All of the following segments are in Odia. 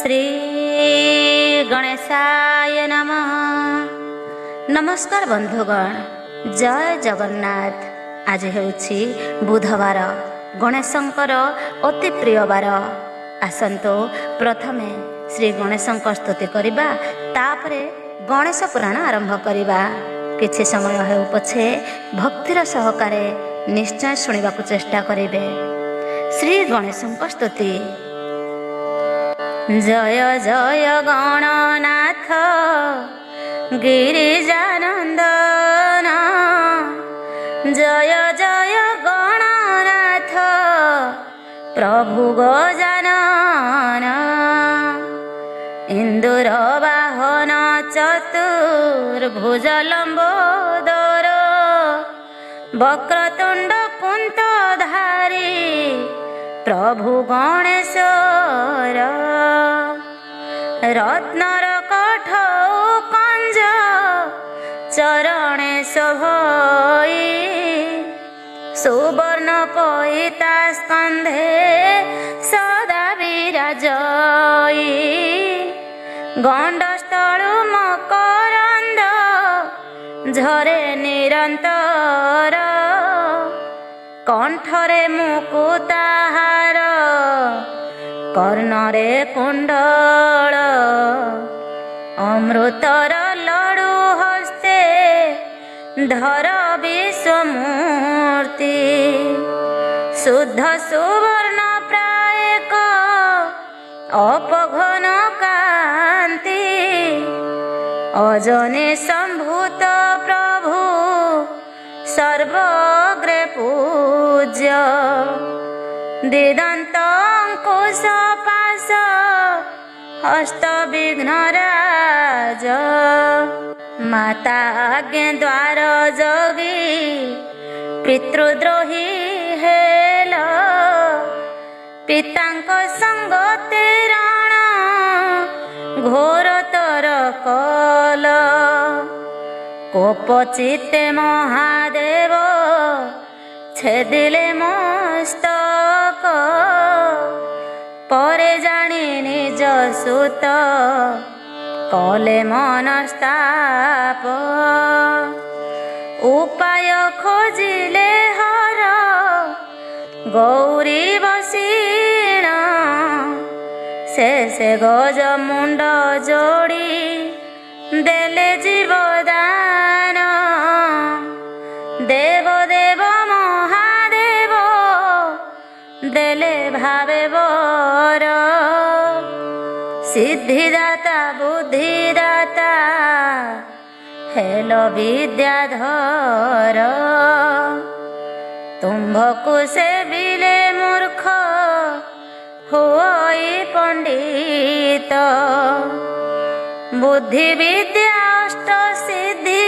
श्री गणेशाय नमः। नमस्कार बंधुगण, जय जगन्नाथ। आज हेउछि बुधवार, गणेशंकर अति प्रिय बार। आसंतो प्रथमे श्री गणेशंक स्तुति करिबा, तापरे गणेश पुराण आरंभ करिबा। किछि समय हेउ पछे भक्तिर सहकारे निश्चय शुणिबाकु चेष्टा करिबे। श्री गणेशंक स्तुति। जय जय गणनाथ गिरिजानंदन, जय जय गणनाथ प्रभु गजानन। इंदुर वाहन चतुर्भुज लंबोदर, वक्रतुंड कुंतधारी प्रभु गणेश्वर। रत्नर कठौ कंज चरणे शोभई, सुवर्ण पईता स्कंधे सदा विराजई। गंडस्थलु मकरंद झरे निरंतर, कंठरे मुकुताहार कर्णरे कुंडल। अमृतर लडु हस्ते धर विश्वमूर्ति, शुद्ध सुवर्ण प्रायक अपघन कांति। अजने संभूत प्रभु सर्वग्रे पूज्य, दिदंत अंकुश पाश हस्त विघ्नराज। माता आज्ञे द्वार जोगी पितृद्रोही हेल, पितांक संगते रण घोरतर कल। कोपचिते महादेव छेदिले मस्तक, परे जानी निज सुत कले मनस्ताप। उपाय खोजिले हर गौरी बसीण, से गज मुंड जोड़ी देले जीवदान। देव देव महादेव देले भावे बर, सिद्धिदाता बुद्धिदाता हेलो विद्याधर। तुम्भकु सेविले मूर्ख होई पंडित, बुद्धि विद्या अष्ट सिद्धि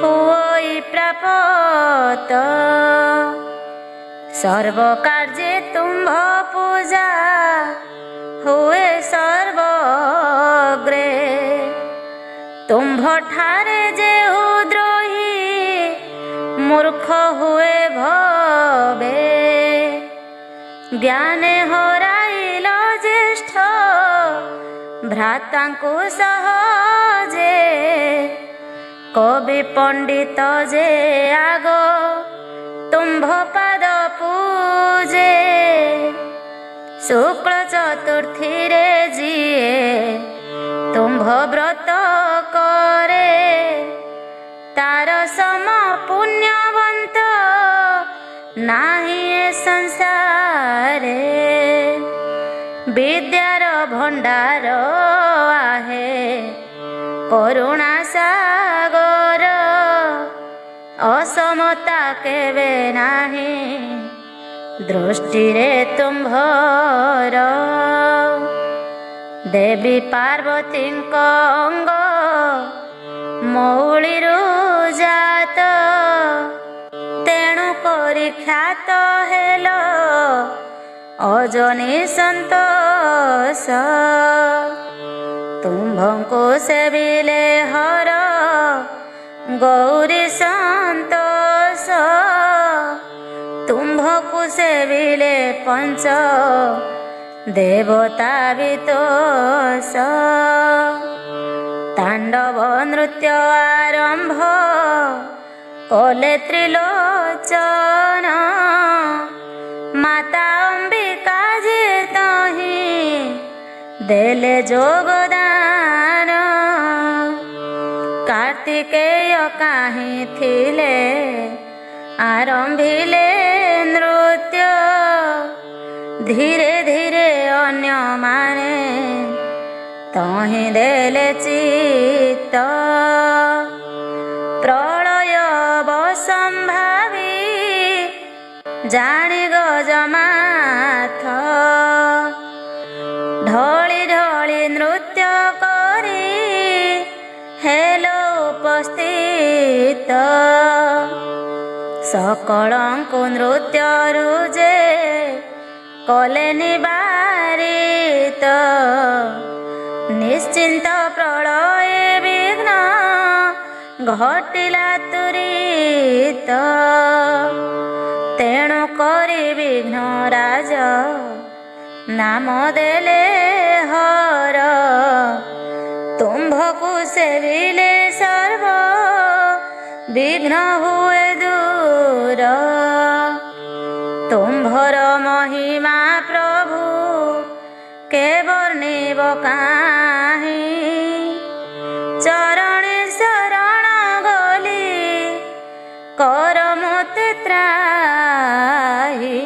हुई प्राप्त। सर्व कार्ये तुम्भ पूजा हुए सर्वग्रे, तुम्भ ठारे जे द्रोही मूर्ख हुए भवे। ज्ञाने हराइल ज्येष्ठ भ्रातांकु सहजे, कवि पंडित जे आग तुम्भ पाद पूजे। शुक्ल चतुर्थी रे जिए तुम्भ व्रत करे, तार सम पुण्यवंत नाही ए संसारे। विद्यार भंडार आहे करुणा सागर, असमता केवे नाही दृष्टि रे तुम्भर। देवी पार्वती अंग मौलिरु जात, तेणु करी ख्यात हेल अजनी संतोष। तुम्भको सेविले हर गौरी संतोष, तुम्भको सेविले पंच ଦେବତା ବିତୋଷ। ତାଣ୍ଡବ ନୃତ୍ୟ ଆରମ୍ଭ କଲେ ତ୍ରିଲୋଚନ। ମାତା ଅମ୍ବିକା ଯେ ତହିଁ ଦେଲେ ଯୋଗଦାନ। କାର୍ତ୍ତିକେୟ କାହିଁ ଥିଲେ ଆରମ୍ଭିଲେ ନୃତ୍ୟ। ଧୀରେ ଧୀରେ ଅନ୍ୟମାନେ ତହିଁ ଦେଲେ ଚିତ୍ତ। ପ୍ରଳୟ ବସମ୍ଭାବୀ ଜାଣି ଗଜମାଥ। ଢଳି ଢଳି ନୃତ୍ୟ କରି ହେଲ ଉପସ୍ଥିତ। ସକଳଙ୍କୁ ନୃତ୍ୟରୁ ଯେ କଲେ ନିବାରିତ। ନିଶ୍ଚିନ୍ତ ପ୍ରଳୟ ବିଘ୍ନ ଘଟିଲା ତୁରିତ। ତେଣୁ କରି ବିଘ୍ନ ରାଜ ନାମ ଦେଲେ ହର। ତୁମ୍ଭକୁ ସେବିଲେ ସର୍ବ ବିଘ୍ନ ହୁଏ ଦୂର। ତୁମ୍ଭର ମହିମା ପ୍ରଭୁ କେ ବର୍ଣ୍ଣିବ କାହିଁ। ଚରଣେ ଶରଣ ଗଲି କର ମୋତେ ତ୍ରାହି।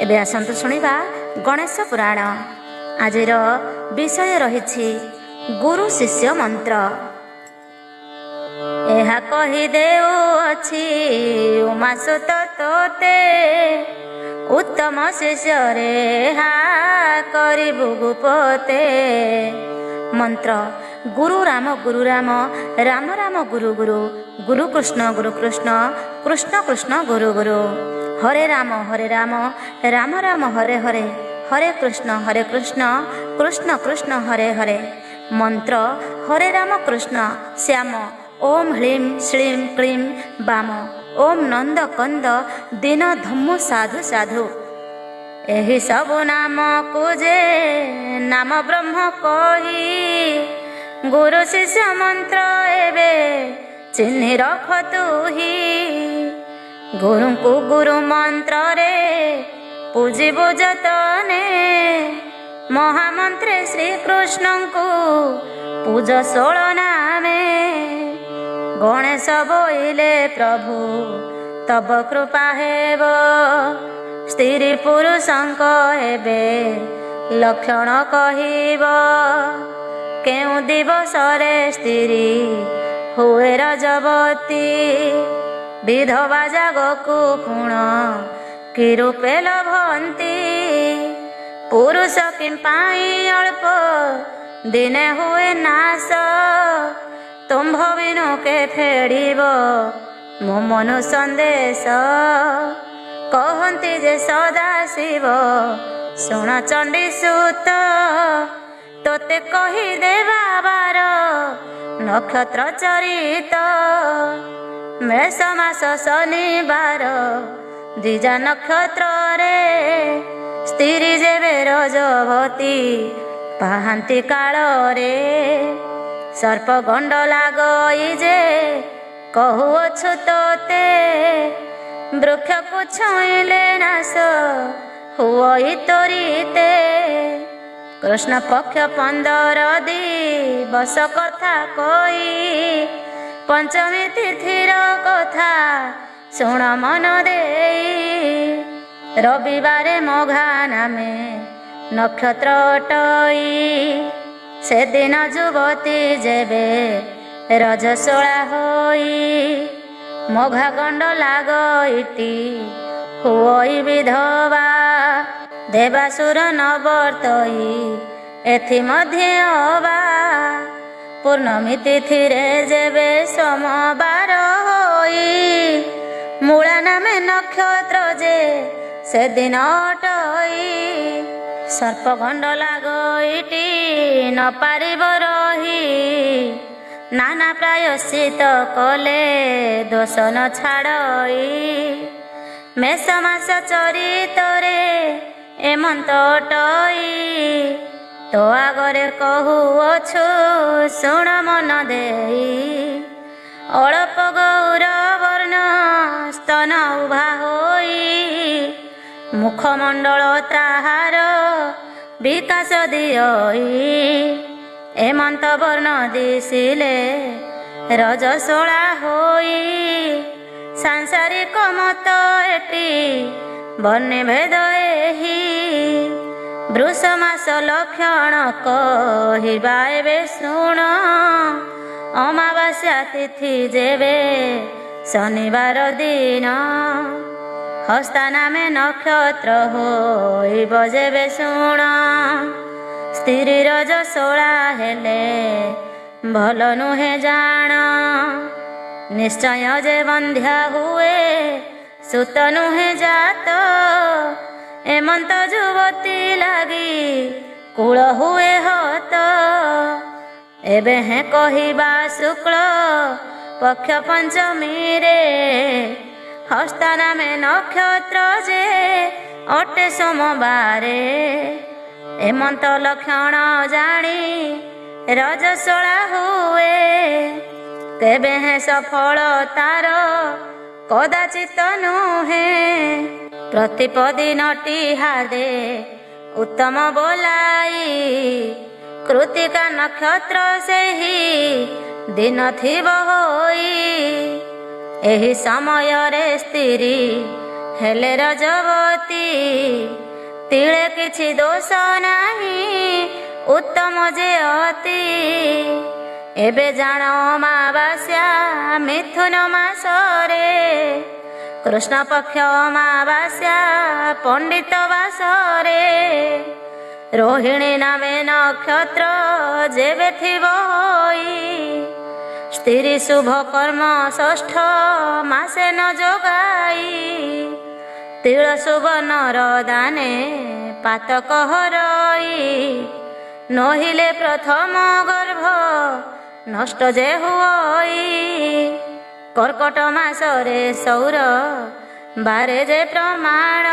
ଏବେ ଆସନ୍ତୁ ଶୁଣିବା ଗଣେଶ ପୁରାଣ। ଆଜିର ବିଷୟ ରହିଛି ଗୁରୁ ଶିଷ୍ୟ ମନ୍ତ୍ର। ଏହା କହି ଦେଉଅଛି ଉମାସୁତ ତୋତେ। ଉତ୍ତମ ଶିଷ୍ୟରେ ହା କରିବୁ ଗୁପତେ। ମନ୍ତ୍ର ଗୁରୁ ରାମ ରାମ ରାମ ଗୁରୁ ଗୁରୁ। ଗୁରୁ କୃଷ୍ଣ କୃଷ୍ଣ କୃଷ୍ଣ ଗୁରୁ ଗୁରୁ। ହରେ ରାମ ରାମ ରାମ ହରେ ହରେ। ହରେ କୃଷ୍ଣ କୃଷ୍ଣ କୃଷ୍ଣ ହରେ ହରେ। ମନ୍ତ୍ର ହରେ ରାମ କୃଷ୍ଣ ଶ୍ୟାମ। ଓಂ ହ୍ଲିಂ ଶ୍ଳୀಂ କ୍ଳିಂ ବାମ। ଓಂ ନନ୍ଦ କନ୍ଦ ଦୀନ ଧମ୍ମୁ ସାଧୁ ସାଧୁ। ଏହି ସବୁ ନାମକୁ ଯେ ନାମ ବ୍ରହ୍ମ କହି ଗୁରୁ ଶିଷ୍ୟ ମନ୍ତ୍ର ଏବେ ଚିହ୍ନି ରଖ ତୁହି। ଗୁରୁଙ୍କୁ ଗୁରୁ ମନ୍ତ୍ରରେ ପୂଜିବୁ ଯତନେ। ମହାମନ୍ତ୍ରେ ଶ୍ରୀକୃଷ୍ଣଙ୍କୁ ପୂଜ 16 ନାମେ। ଗଣେଶ ବୋଇଲେ ପ୍ରଭୁ ତବ କୃପା ହେବ। ସ୍ତ୍ରୀ ପୁରୁଷଙ୍କ ଏବେ ଲକ୍ଷଣ କହିବ। କେଉଁ ଦିବସରେ ସ୍ତ୍ରୀ ହୁଏ ରଜବତୀ। ବିଧବା ଜାଗକୁ ପୁଣ କି ରୂପେ ଲଭନ୍ତି। ପୁରୁଷ କି ପାଇଁ ଅଳ୍ପ ଦିନେ ହୁଏ ନାଶ। ତୁମ୍ଭ ବିନୁ କେ ଫେଡ଼ିବ ମୋ ମନୁ ସନ୍ଦେଶ। କହନ୍ତି ଯେ ସଦା ଶିବ ଶୁଣ ଚଣ୍ଡୀ ସୁତ। ତୋତେ କହି ଦେବା ବାର ନକ୍ଷତ୍ର ଚରିତ। ମେଷ ମାସ ଶନିବାର ଦ୍ୱିଜା ନକ୍ଷତ୍ରରେ। ସ୍ତ୍ରୀ ଯେବେ ରଜବତୀ ପାହାନ୍ତି କାଳରେ। ସର୍ପ ଗଣ୍ଡ ଲାଗଇ ଯେ କହୁଅଛୁ ତୋତେ। ବୃକ୍ଷକୁ ଛୁଇଁଲେ ନାଶ ହୁଅଇ ତୋରିତେ। କୃଷ୍ଣ ପକ୍ଷ 15 ଦିବସ କଥା କହି। ପଞ୍ଚମୀ ତିଥିର କଥା ଶୁଣ ମନ ଦେଇ। ରବିବାରେ ମଘା ନାମେ ନକ୍ଷତ୍ର ଅଟଇ। ସେଦିନ ଯୁବତୀ ଯେବେ ରଜସ୍ୱଳା ହୋଇ। ମଘା ଗଣ୍ଡ ଲାଗଇଟି ହୁଅଇ ବିଧବା। ଦେବାସୁର ନବର୍ତ୍ତଇ ଏଥି ମଧ୍ୟ ଅବା। ପୂର୍ଣ୍ଣମୀ ତିଥିରେ ଯେବେ ସୋମବାର ହୋଇ। ମୂଳା ନାମେ ନକ୍ଷତ୍ର ଯେ ସେଦିନ ଅଟଇ। ସର୍ପଗଣ୍ଡ ଲାଗଇଟି ନ ପାରିବ ରହି। ନାନା ପ୍ରାୟଶ୍ଚିତ କଲେ ଦୋଷ ନ ଛାଡ଼ଇ। मेष मास चरितरे एमंत अटई तो आगरे कहुअछु शुण मन देई अल्प गौर वर्ण स्तन उभा होई मुखमंडल ताहार विकास दियई एमंत वर्ण दिशिले रजस्वला होई सांसारिक मत एटी वर्णे भेद एही वृष मास लक्षण कहिबा एबे शुण अमावास्या तिथि जेबे शनिवार दिन हस्ता नामे नक्षत्र होइब जेबे शुण स्त्री रजस्वला हेले भल नुहे जान निश्चय जे बंध्या हुए सुत नुहे जात एमंत युवती लगी कूल हुए हत एबे हे कहिबा शुक्ल पक्ष पंचमी रे हस्ता नामे नक्षत्र जे अटे सोमवारे एमंत लक्षण जानी रजस्वला हुए तेबे हे सफल तार कदाचित नुहे प्रतिपदी नटी हादे उत्तम बोलाई कृतिका नक्षत्र से ही दिन थिब होई एही समय रे स्त्री हेले रजवती तिले किछि दोष नाही उत्तम जे अति एबे जान अमावास्या मिथुन मासरे कृष्ण पक्ष अमावास्या पंडित वासरे रोहिणी नामे नक्षत्र जेबे थिब होई स्त्री शुभ कर्म षष्ठ मासे न जोगाई तिल शुभ नर दाने पातक हरई नहिले प्रथम गर्भ नष्ट जे हुई कर्कट मासरे सौर बारे जे प्रमाण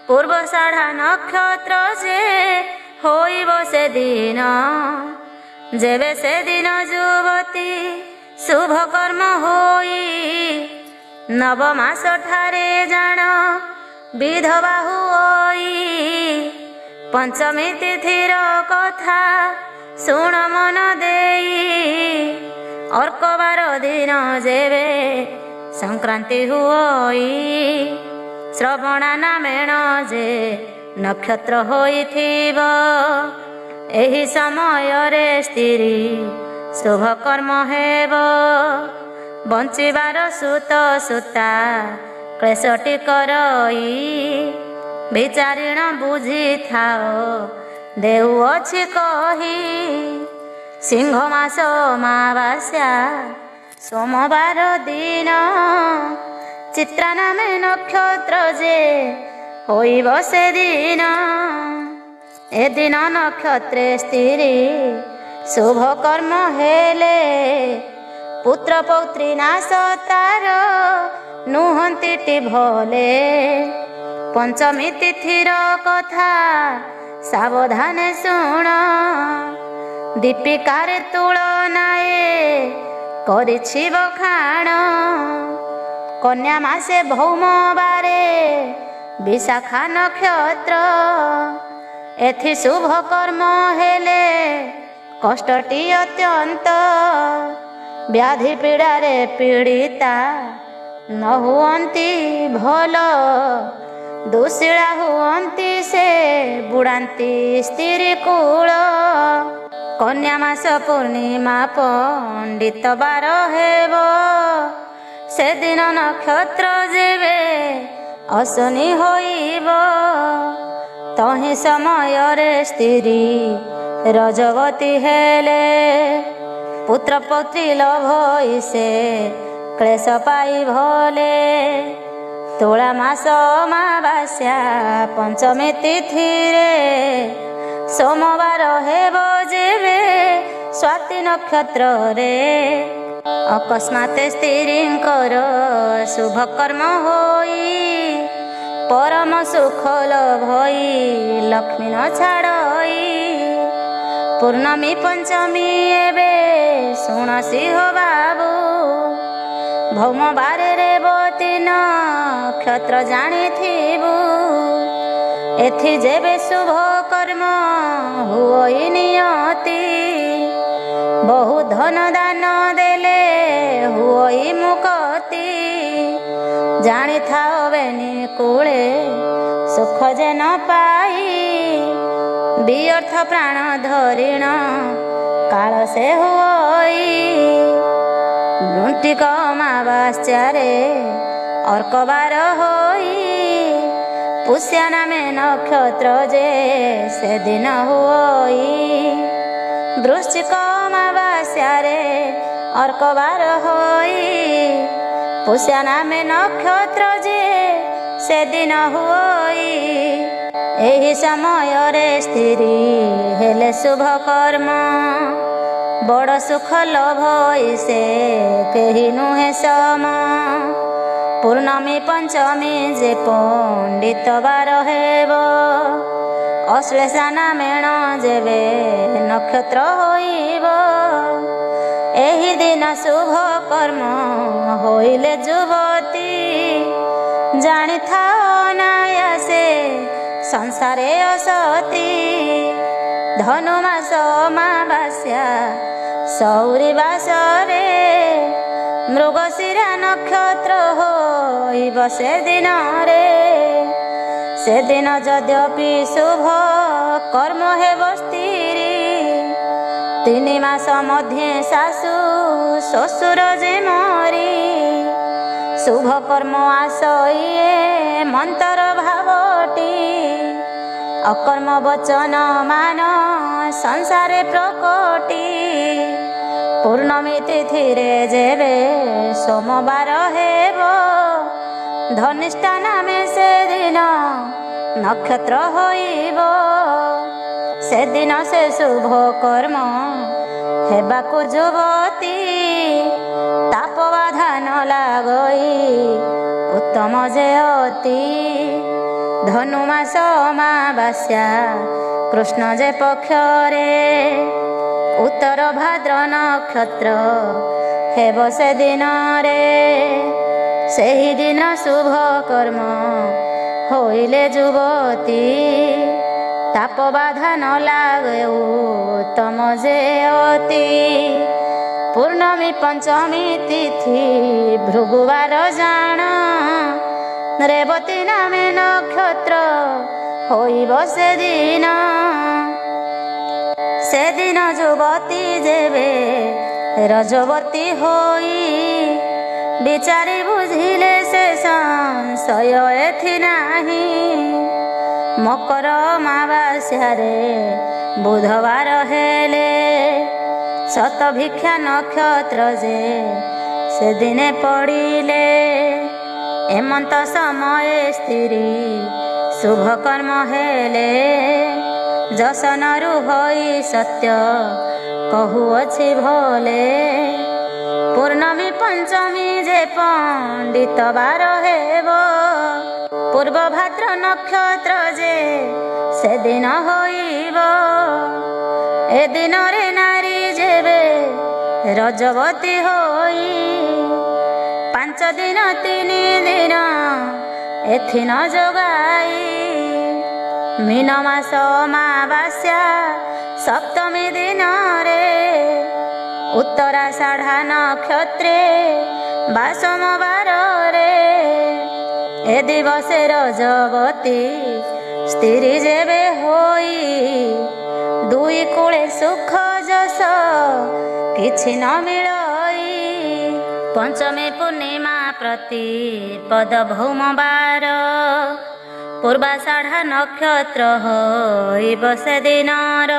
पूर्वषाढ़ा नक्षत्र जे होइब से दिन जेबे से दिन युवती शुभ कर्म होई नव मास ठारे जान विधवा हुई पंचमी तिथिर कथा शुण मन देई अर्कबार दिन जेबे संक्रांति हुई श्रवणा नामेण जे नक्षत्र होइथिब एही समय रे स्त्री शुभ कर्म हेब बंचिबार सुत सुता क्लेशटी करई विचारिण बुझी थाओ देउ अछि कही सिंह मास अमावास्या सोमवार दिन चित्रा नामे नक्षत्र जे होइब से दिन ए दिन नक्षत्रे स्त्री शुभ कर्म हेले पुत्र पौत्री नाश तार नुहंती भले पंचमी तिथिर कथा सावधान शुण दीपिकार तुलनाए करिछि बखाण कन्या मासे भौम बारे विशाखा नक्षत्र एथि शुभ कर्म हेले कष्टटी अत्यंत व्याधि पीड़ारे पीड़िता न हुअंती भल दुशिला हुअंती से बुड़ांती स्त्री कूल कन्या मास पूर्णिमा पंडित बार हेब से दिन नक्षत्र जेबे अश्विनी होइब तहि समय रे स्त्री रजवती हेले पुत्र पौत्री लभ से क्लेश पाई भले तुला मास अमावास्या पंचमी तिथि रे सोमवार हेब जेबे स्वाति नक्षत्र रे ଅକସ୍ମାତେ ସ୍ତ୍ରୀଙ୍କର ଶୁଭକର୍ମ ହୋଇ ପରମ ସୁଖ ଲଭଇ ଲକ୍ଷ୍ମୀ ନ ଛାଡ଼ଇ। ପୂର୍ଣ୍ଣମୀ ପଞ୍ଚମୀ ଏବେ ଶୁଣସି ହୋ ବାବୁ, ଭୌମ ବାରେ ରେବତୀ ନକ୍ଷତ୍ର ଜାଣିଥିବୁ। ଏଥି ଯେବେ ଶୁଭ କର୍ମ ହୁଅଇ ନିୟତି, ବହୁ ଧନ ଦାନ ଦେଲେ ହୁଅଇ ମୁକତି। ଜାଣିଥାଅ ବେନି କୂଳେ ସୁଖ ଯେ ନ ପାଇ, ବିଅର୍ଥ ପ୍ରାଣ ଧରିଣ କାଳ ସେ ହୁଅଇ। ବୃଣ୍ଟିକ ଅମାବାସ୍ୟାରେ ଅର୍କବାର ହୋଇ, ପୁଷ୍ୟା ନାମେ ନକ୍ଷତ୍ର ଯେ ସେଦିନ ହୁଅଇ। ବୃଶ୍ଚିକ ଅମାବାସ୍ୟାରେ ଅର୍କବାର ହୋଇ, ପୁଷ୍ୟା ନାମେ ନକ୍ଷତ୍ର ଯେ ସେଦିନ ହୁଅଇ। ଏହି ସମୟରେ ସ୍ତ୍ରୀ ହେଲେ ଶୁଭ କର୍ମ, ବଡ଼ ସୁଖ ଲଭଇ ସେ କେହି ନୁହେଁ ସମ। ପୂର୍ଣ୍ଣମୀ ପଞ୍ଚମୀ ଯେ ପଣ୍ଡିତ ବାର ହେବ, ଅଶ୍ଳେଷା ନାମେଣ ଯେବେ ନକ୍ଷତ୍ର ହୋଇବ। ଏହି ଦିନ ଶୁଭ କର୍ମ ହୋଇଲେ ଯୁବତୀ, ଜାଣିଥାଅ ଅନାୟାସେ ସଂସାରେ ଅସତି। ଧନୁମାସ ଅମାବାସ୍ୟା ସୌରୀ ବାସରେ, ମୃଗଶିରା ନକ୍ଷତ୍ର ହୋଇବ ସେଦିନରେ। ସେଦିନ ଯଦ୍ୟପି ଶୁଭ କର୍ମ ହେବ ସ୍ତ୍ରୀ, 3 ମାସ ମଧ୍ୟେ ଶାଶୁ ଶ୍ୱଶୁର ଯେ ମରି। ଶୁଭ କର୍ମ ଆସଇଏ ମନ୍ତ୍ର ଭାବଟି, ଅକର୍ମ ବଚନ ମାନ ସଂସାରେ ପ୍ରକଟି। ପୂର୍ଣ୍ଣମୀ ତିଥିରେ ଯେବେ ସୋମବାର ହେବ, ଧନିଷ୍ଠା ନାମେ ସେଦିନ ନକ୍ଷତ୍ର ହୋଇବ। ସେଦିନ ସେ ଶୁଭ କର୍ମ ହେବାକୁ ଯୁବତୀ, ତାପ ବାଧା ନ ଲାଗଇ ଉତ୍ତମ ଯେ ଅତି। ଧନୁମାସ ଅମାବାସ୍ୟା କୃଷ୍ଣ ଯେ ପକ୍ଷରେ, ଉତ୍ତର ଭାଦ୍ର ନକ୍ଷତ୍ର ହେବ ସେଦିନରେ। ସେହିଦିନ ଶୁଭ କର୍ମ ହୋଇଲେ ଯୁବତୀ, ତାପ ବାଧା ନ ଲାଗେ ଉତ୍ତମ ଯେ ଅତି। ପୂର୍ଣ୍ଣମୀ ପଞ୍ଚମୀ ତିଥି ଭୃଗୁବାର ଜାଣ, ରେବତୀ ନାମେ ନକ୍ଷତ୍ର ହୋଇବ ସେଦିନ। ସେଦିନ ଯୁବତୀ ଯେବେ ରଜବତୀ ହୋଇ, ବିଚାରି ବୁଝିଲେ ସେ ସଂଶୟ ଏଥି ନାହିଁ। ମକର ଅମାବାସ୍ୟାରେ ବୁଧବାର ହେଲେ, ଶତଭିକ୍ଷା ନକ୍ଷତ୍ର ଯେ ସେଦିନେ ପଡ଼ିଲେ। ଏମନ୍ତ ସମୟେ ସ୍ତ୍ରୀ ଶୁଭ କର୍ମ ହେଲେ, ଯଶନରୁ ହୋଇ ସତ୍ୟ କହୁଅଛି ଭଲେ। ପୂର୍ଣ୍ଣମୀ ପଞ୍ଚମୀ ଯେ ପଣ୍ଡିତ ବାର ହେବ, ପୂର୍ବ ଭାଦ୍ର ନକ୍ଷତ୍ର ଯେ ସେଦିନ ହୋଇବ। ଏ ଦିନରେ ନାରୀ ଯେବେ ରଜବତୀ ହୋଇ, 5 ଦିନ 3 ଦିନ ଏଥି ନ ଯୋଗାଇ। ମୀନ ମାସ ଅମାବାସ୍ୟା ସପ୍ତମୀ ଦିନରେ, ଉତ୍ତରାଷାଢ଼ ନକ୍ଷତ୍ରେ ବା ସୋମବାରରେ। ଏ ଦିବସେ ରଜବତୀ ସ୍ତ୍ରୀ ଯେବେ ହୋଇ, 2 କୂଳେ ସୁଖ ଯଶ କିଛି ନ ମିଳଇ। ପଞ୍ଚମୀ ପୂର୍ଣ୍ଣିମା ପ୍ରତି ପଦ ଭୌମ ବାର, ପୂର୍ବାଷାଢ଼ ନକ୍ଷତ୍ର ହୋଇବ ସେଦିନର।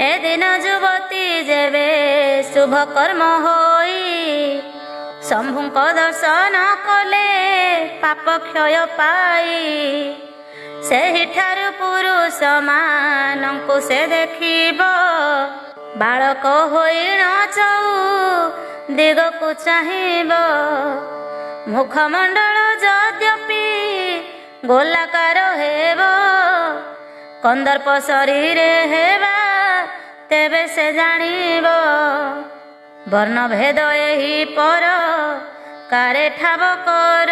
ଏଦିନ ଯୁବତୀ ଯେବେ ଶୁଭ କର୍ମ ହୋଇ, ଶମ୍ଭୁଙ୍କ ଦର୍ଶନ କଲେ ପାପ କ୍ଷୟ ପାଇ। ସେହିଠାରୁ ପୁରୁଷ ମାନଙ୍କୁ ସେ ଦେଖିବ, ବାଳକ ହୋଇଣ ଚଉ ଦିଗକୁ ଚାହିଁବ, ମୁଖମଣ୍ଡଳ ଯଦ୍ୟପି ଗୋଲାକାର ହେବ, କନ୍ଦର୍ପ ଶରୀରେ ହେବା ତେବେ ସେ ଜାଣିବ, ବର୍ଣ୍ଣଭେଦ ଏହି ପର କାରେ ଠାବ କର,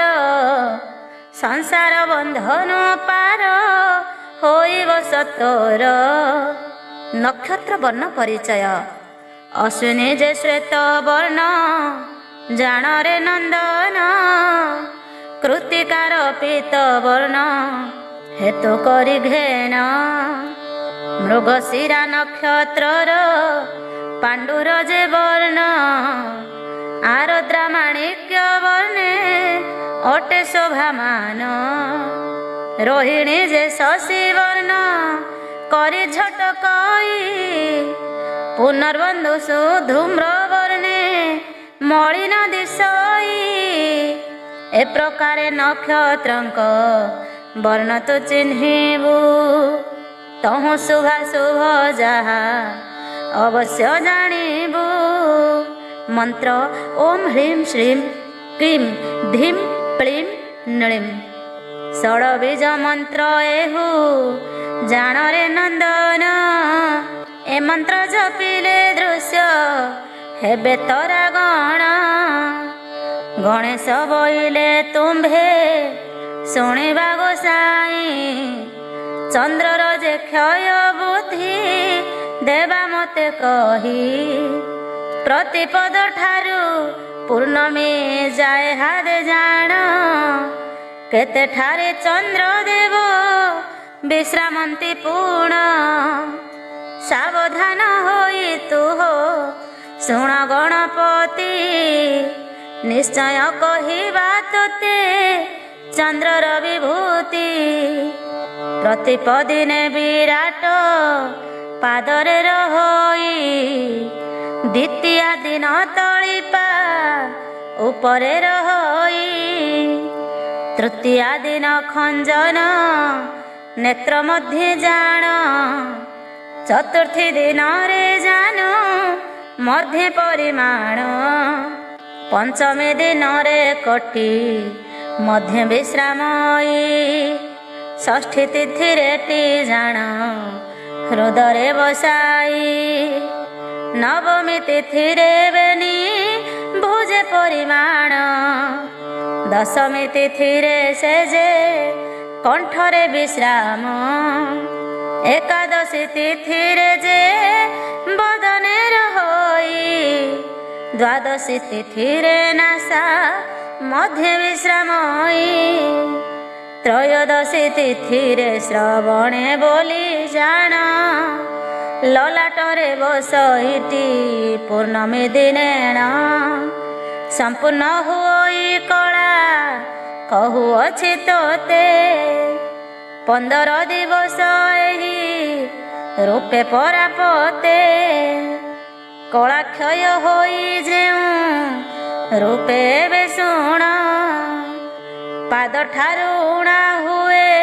ସଂସାର ବନ୍ଧନ ପାର ହୋଇବ ସତର। ନକ୍ଷତ୍ର ବର୍ଣ୍ଣ ପରିଚୟ। ଅଶ୍ୱିନୀ ଯେ ଶ୍ଵେତ ବର୍ଣ୍ଣ ଜାଣରେ ନନ୍ଦନ, କୃତିକାର ପୀତ ବର୍ଣ୍ଣ ହେତୁ କରି ଘେନ, ମୃଗଶିରା ନକ୍ଷତ୍ରର ପାଣ୍ଡୁର ଯେ ବର୍ଣ୍ଣ, ଆରଦ୍ରା ମାଣିକ୍ୟ ବର୍ଣ୍ଣେ ଅଟେ ଶୋଭାମାନ, ରୋହିଣୀ ଯେ ଶଶୀ ବର୍ଣ୍ଣ କରି ଝଟକଇ, ପୁନର୍ବନ୍ଧୁ ସୁଧୂମ୍ର ବର୍ଣ୍ଣେ ମଳିନ ଦିଶଇ, ଏ ପ୍ରକାରେ ନକ୍ଷତ୍ରଙ୍କ ବର୍ଣ୍ଣ ତୁ ଚିହ୍ନିବୁ, ତହୁଁ ଶୁଭାଶୁଭ ଯାହା ଅବଶ୍ୟ ଜାଣିବୁ। ମନ୍ତ୍ର ଓಂ ହ୍ରୀಂ ଶ୍ରୀಂ କ୍ଳିಂ ଧୀಂ କ୍ଳିಂ ନୀଳିಂ। ଷଡ଼ବୀଜ ମନ୍ତ୍ର ଏହୁ ଜାଣରେ ନନ୍ଦନ, ଏ ମନ୍ତ୍ର ଜପିଲେ ଦୃଶ୍ୟ ହେବେ ତରା ଗଣ, ଗଣେଶ ବଇଲେ ତୁମ୍ଭେ ଶୁଣିବା ଗୋସାଇଁ, ଚନ୍ଦ୍ରର ଯେ କ୍ଷୟ ବୁଦ୍ଧି ଦେବା ମତେ କହି, ପ୍ରତିପଦ ଠାରୁ ପୂର୍ଣ୍ଣମୀ ଯାଏ ହାଦେ ଜାଣ, କେତେ ଠାରେ ଚନ୍ଦ୍ର ଦେବ ବିଶ୍ରାମନ୍ତି ପୁଣ, ସାବଧାନ ହୋଇ ତୁ ହୋ ଶୁଣ ଗଣପତି, ନିଶ୍ଚୟ କହିବା ତୋତେ ଚନ୍ଦ୍ରର ବିଭୂତି, ପ୍ରତିପଦିନେ ବିରାଟ ପାଦରେ ରହୋଇ, ଦ୍ୱିତୀୟା ଦିନ ତଳିପା ଉପରେ ରହୋଇ, ତୃତୀୟା ଦିନ ଖଞ୍ଜନ ନେତ୍ର ମଧ୍ୟ ଜାଣ, ଚତୁର୍ଥୀ ଦିନରେ ଜାନ ମଧ୍ୟ ପରିମାଣ, ପଞ୍ଚମୀ ଦିନରେ କୋଟି ମଧ୍ୟ ବିଶ୍ରାମଇ, ଷଷ୍ଠୀ ତିଥିରେ ଟି ଜାଣ ହୃଦୟରେ ବସାଇ, ନବମୀ ତିଥିରେ ବେନି ଭୁଜେ ପରିମାଣ, ଦଶମୀ ତିଥିରେ ସେ ଯେ କଣ୍ଠରେ ବିଶ୍ରାମ, ଏକାଦଶୀ ତିଥିରେ ଯେ ବଦନେ ରହୋଇ, ଦ୍ୱାଦଶୀ ତିଥିରେ ନାସା ମଧ୍ୟ ବିଶ୍ରାମଇ, ତ୍ରୟୋଦଶୀ ତିଥିରେ ଶ୍ରବଣେ ବୋଲି ଜାଣ, ଲଲାଟରେ ବସଇଟି ପୂର୍ଣ୍ଣମୀ ଦିନେଣ, ସମ୍ପୂର୍ଣ୍ଣ ହୋଇ କଳା କହୁଅଛି ତୋତେ, 15 ଦିବସ ଏହି ରୂପେ ପରାପତେ, କଳା କ୍ଷୟ ହୋଇ ଯେଉଁ ରୂପେ ଏବେ ଶୁଣ, ପାଦ ଠାରୁ ଉଣା ହୁଏ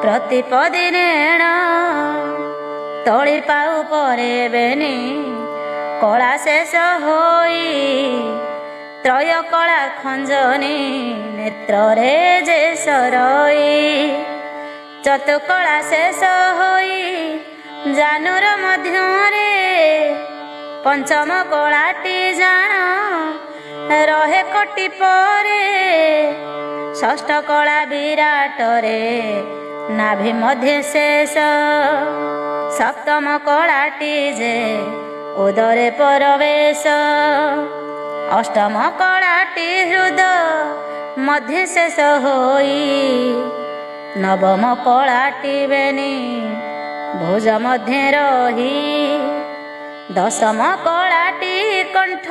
ପ୍ରତିପଦିନେଣ, ତଳି ପାଉ ପରେ ବେନି କଳା ଶେଷ ହୋଇ, ତ୍ରୟ କଳା ଖଞ୍ଜନି ନେତ୍ରରେ ଯେ ସରଇ, ଚତୁକଳା ଶେଷ ହୋଇ ଜାନୁର ମଧ୍ୟରେ, ପଞ୍ଚମ କଳାଟି ଜାଣ ରହେ କୋଟି ପରେ, ଷଷ୍ଠ କଳା ବିରାଟରେ ନାଭି ମଧ୍ୟ ଶେଷ, ସପ୍ତମ କଳାଟି ଯେ ଉଦରେ ପରବେଶ, ଅଷ୍ଟମ କଳାଟି ହୃଦ ମଧ୍ୟ ଶେଷ ହୋଇ, ନବମ କଳାଟି ବେନି ଭୁଜ ମଧ୍ୟ ରହି, ଦଶମ କଳାଟି କଣ୍ଠ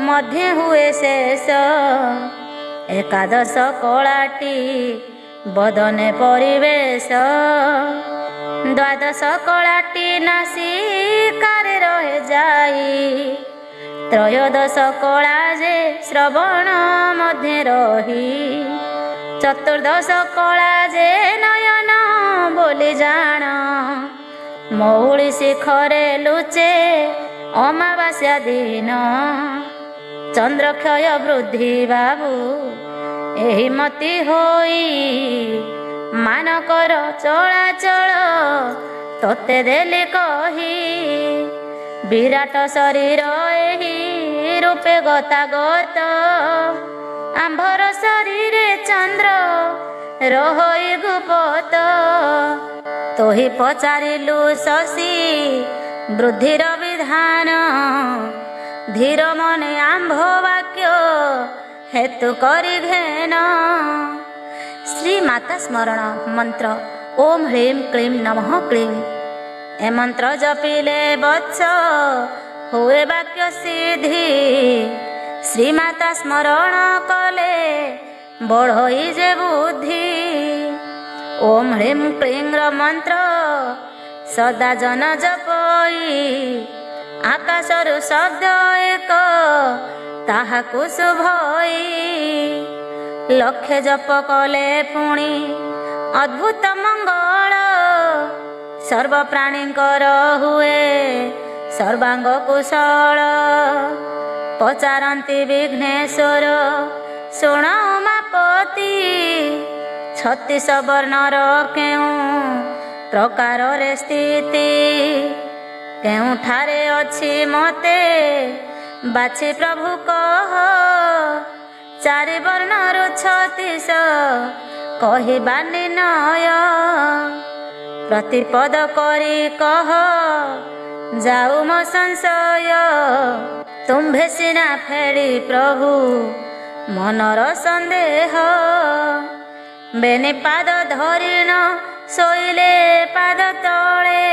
ମଧ୍ୟ ହୁଏ ଶେଷ, ଏକାଦଶ କଳାଟି ବଦନେ ପରିବେଶ, ଦ୍ୱାଦଶ କଳାଟି ନାସିକାରେ ରହେ ଯାଇ, ତ୍ରୟୋଦଶ କଳା ଯେ ଶ୍ରବଣ ମଧ୍ୟ ରହି, ଚତୁର୍ଦଶ କଳା ଯେ ନୟନ ବୋଲି ଜାଣ, ମଉଳି ଶିଖରେ ଲୁଚେ ଅମାବାସ୍ୟା ଦିନ। ଚନ୍ଦ୍ରକ୍ଷୟ ବୃଦ୍ଧି ବାବୁ ଏହି ମତି ହୋଇ ମାନକର ଚଳାଚଳ ତୋତେ ଦେଲି କହି। ବିରାଟ ଶରୀର ଏହି ରୂପେ ଗତାଗତ ଆମ୍ଭର ଶରୀରେ ଚନ୍ଦ୍ର ରହଇ ଗୁପତ। ତୋହି ପଚାରିଲୁ ଶଶୀ ବୃଦ୍ଧିର ବିଧାନ ଧୀର ମନେ ଆମ୍ଭ ବାକ୍ୟ ହେତୁ କରି ଘେନ। ଶ୍ରୀ ମାତା ସ୍ମରଣ ମନ୍ତ୍ର ଓମ୍ ହ୍ରୀಂ କ୍ଳିଂ ନମଃ କ୍ଳିଂ। ଏ ମନ୍ତ୍ର ଜପିଲେ ବତ୍ସ ହୁଏ ବାକ୍ୟ ସିଦ୍ଧି। ଶ୍ରୀମାତା ସ୍ମରଣ କଲେ ବଢ଼ଇ ଯେ ବୁଦ୍ଧି। ଓମ୍ ହ୍ରୀಂ କ୍ଳିଂର ମନ୍ତ୍ର ସଦା ଜନ ଜପଇ ଆକାଶରୁ ଶବ୍ଦ ଏକ ତାହାକୁ ଶୁଭଇ। ଲକ୍ଷେ ଜପ କଲେ ପୁଣି ଅଦ୍ଭୁତ ମଙ୍ଗଳ ସର୍ବପ୍ରାଣୀଙ୍କର ହୁଏ ସର୍ବାଙ୍ଗ କୁଶଳ। ପଚାରନ୍ତି ବିଘ୍ନେଶ୍ୱର ଶୁଣ ଉମାପତି 36 ବର୍ଣ୍ଣର କେଉଁ ପ୍ରକାରରେ ସ୍ଥିତି। କେଉଁଠାରେ ଅଛି ମତେ ବାଛି ପ୍ରଭୁ କହ। 4 ବର୍ଣ୍ଣରୁ 36 କହିବା ନିର୍ଣ୍ଣୟ। ପ୍ରତିପଦ କରି କହ ଯାଉ ମୋ ସଂଶୟ। ତୁମ୍ଭେ ସିନା ଫେରି ପ୍ରଭୁ ମନର ସନ୍ଦେହ। ବେନି ପାଦ ଧରିଣ ଶୋଇଲେ ପାଦ ତଳେ।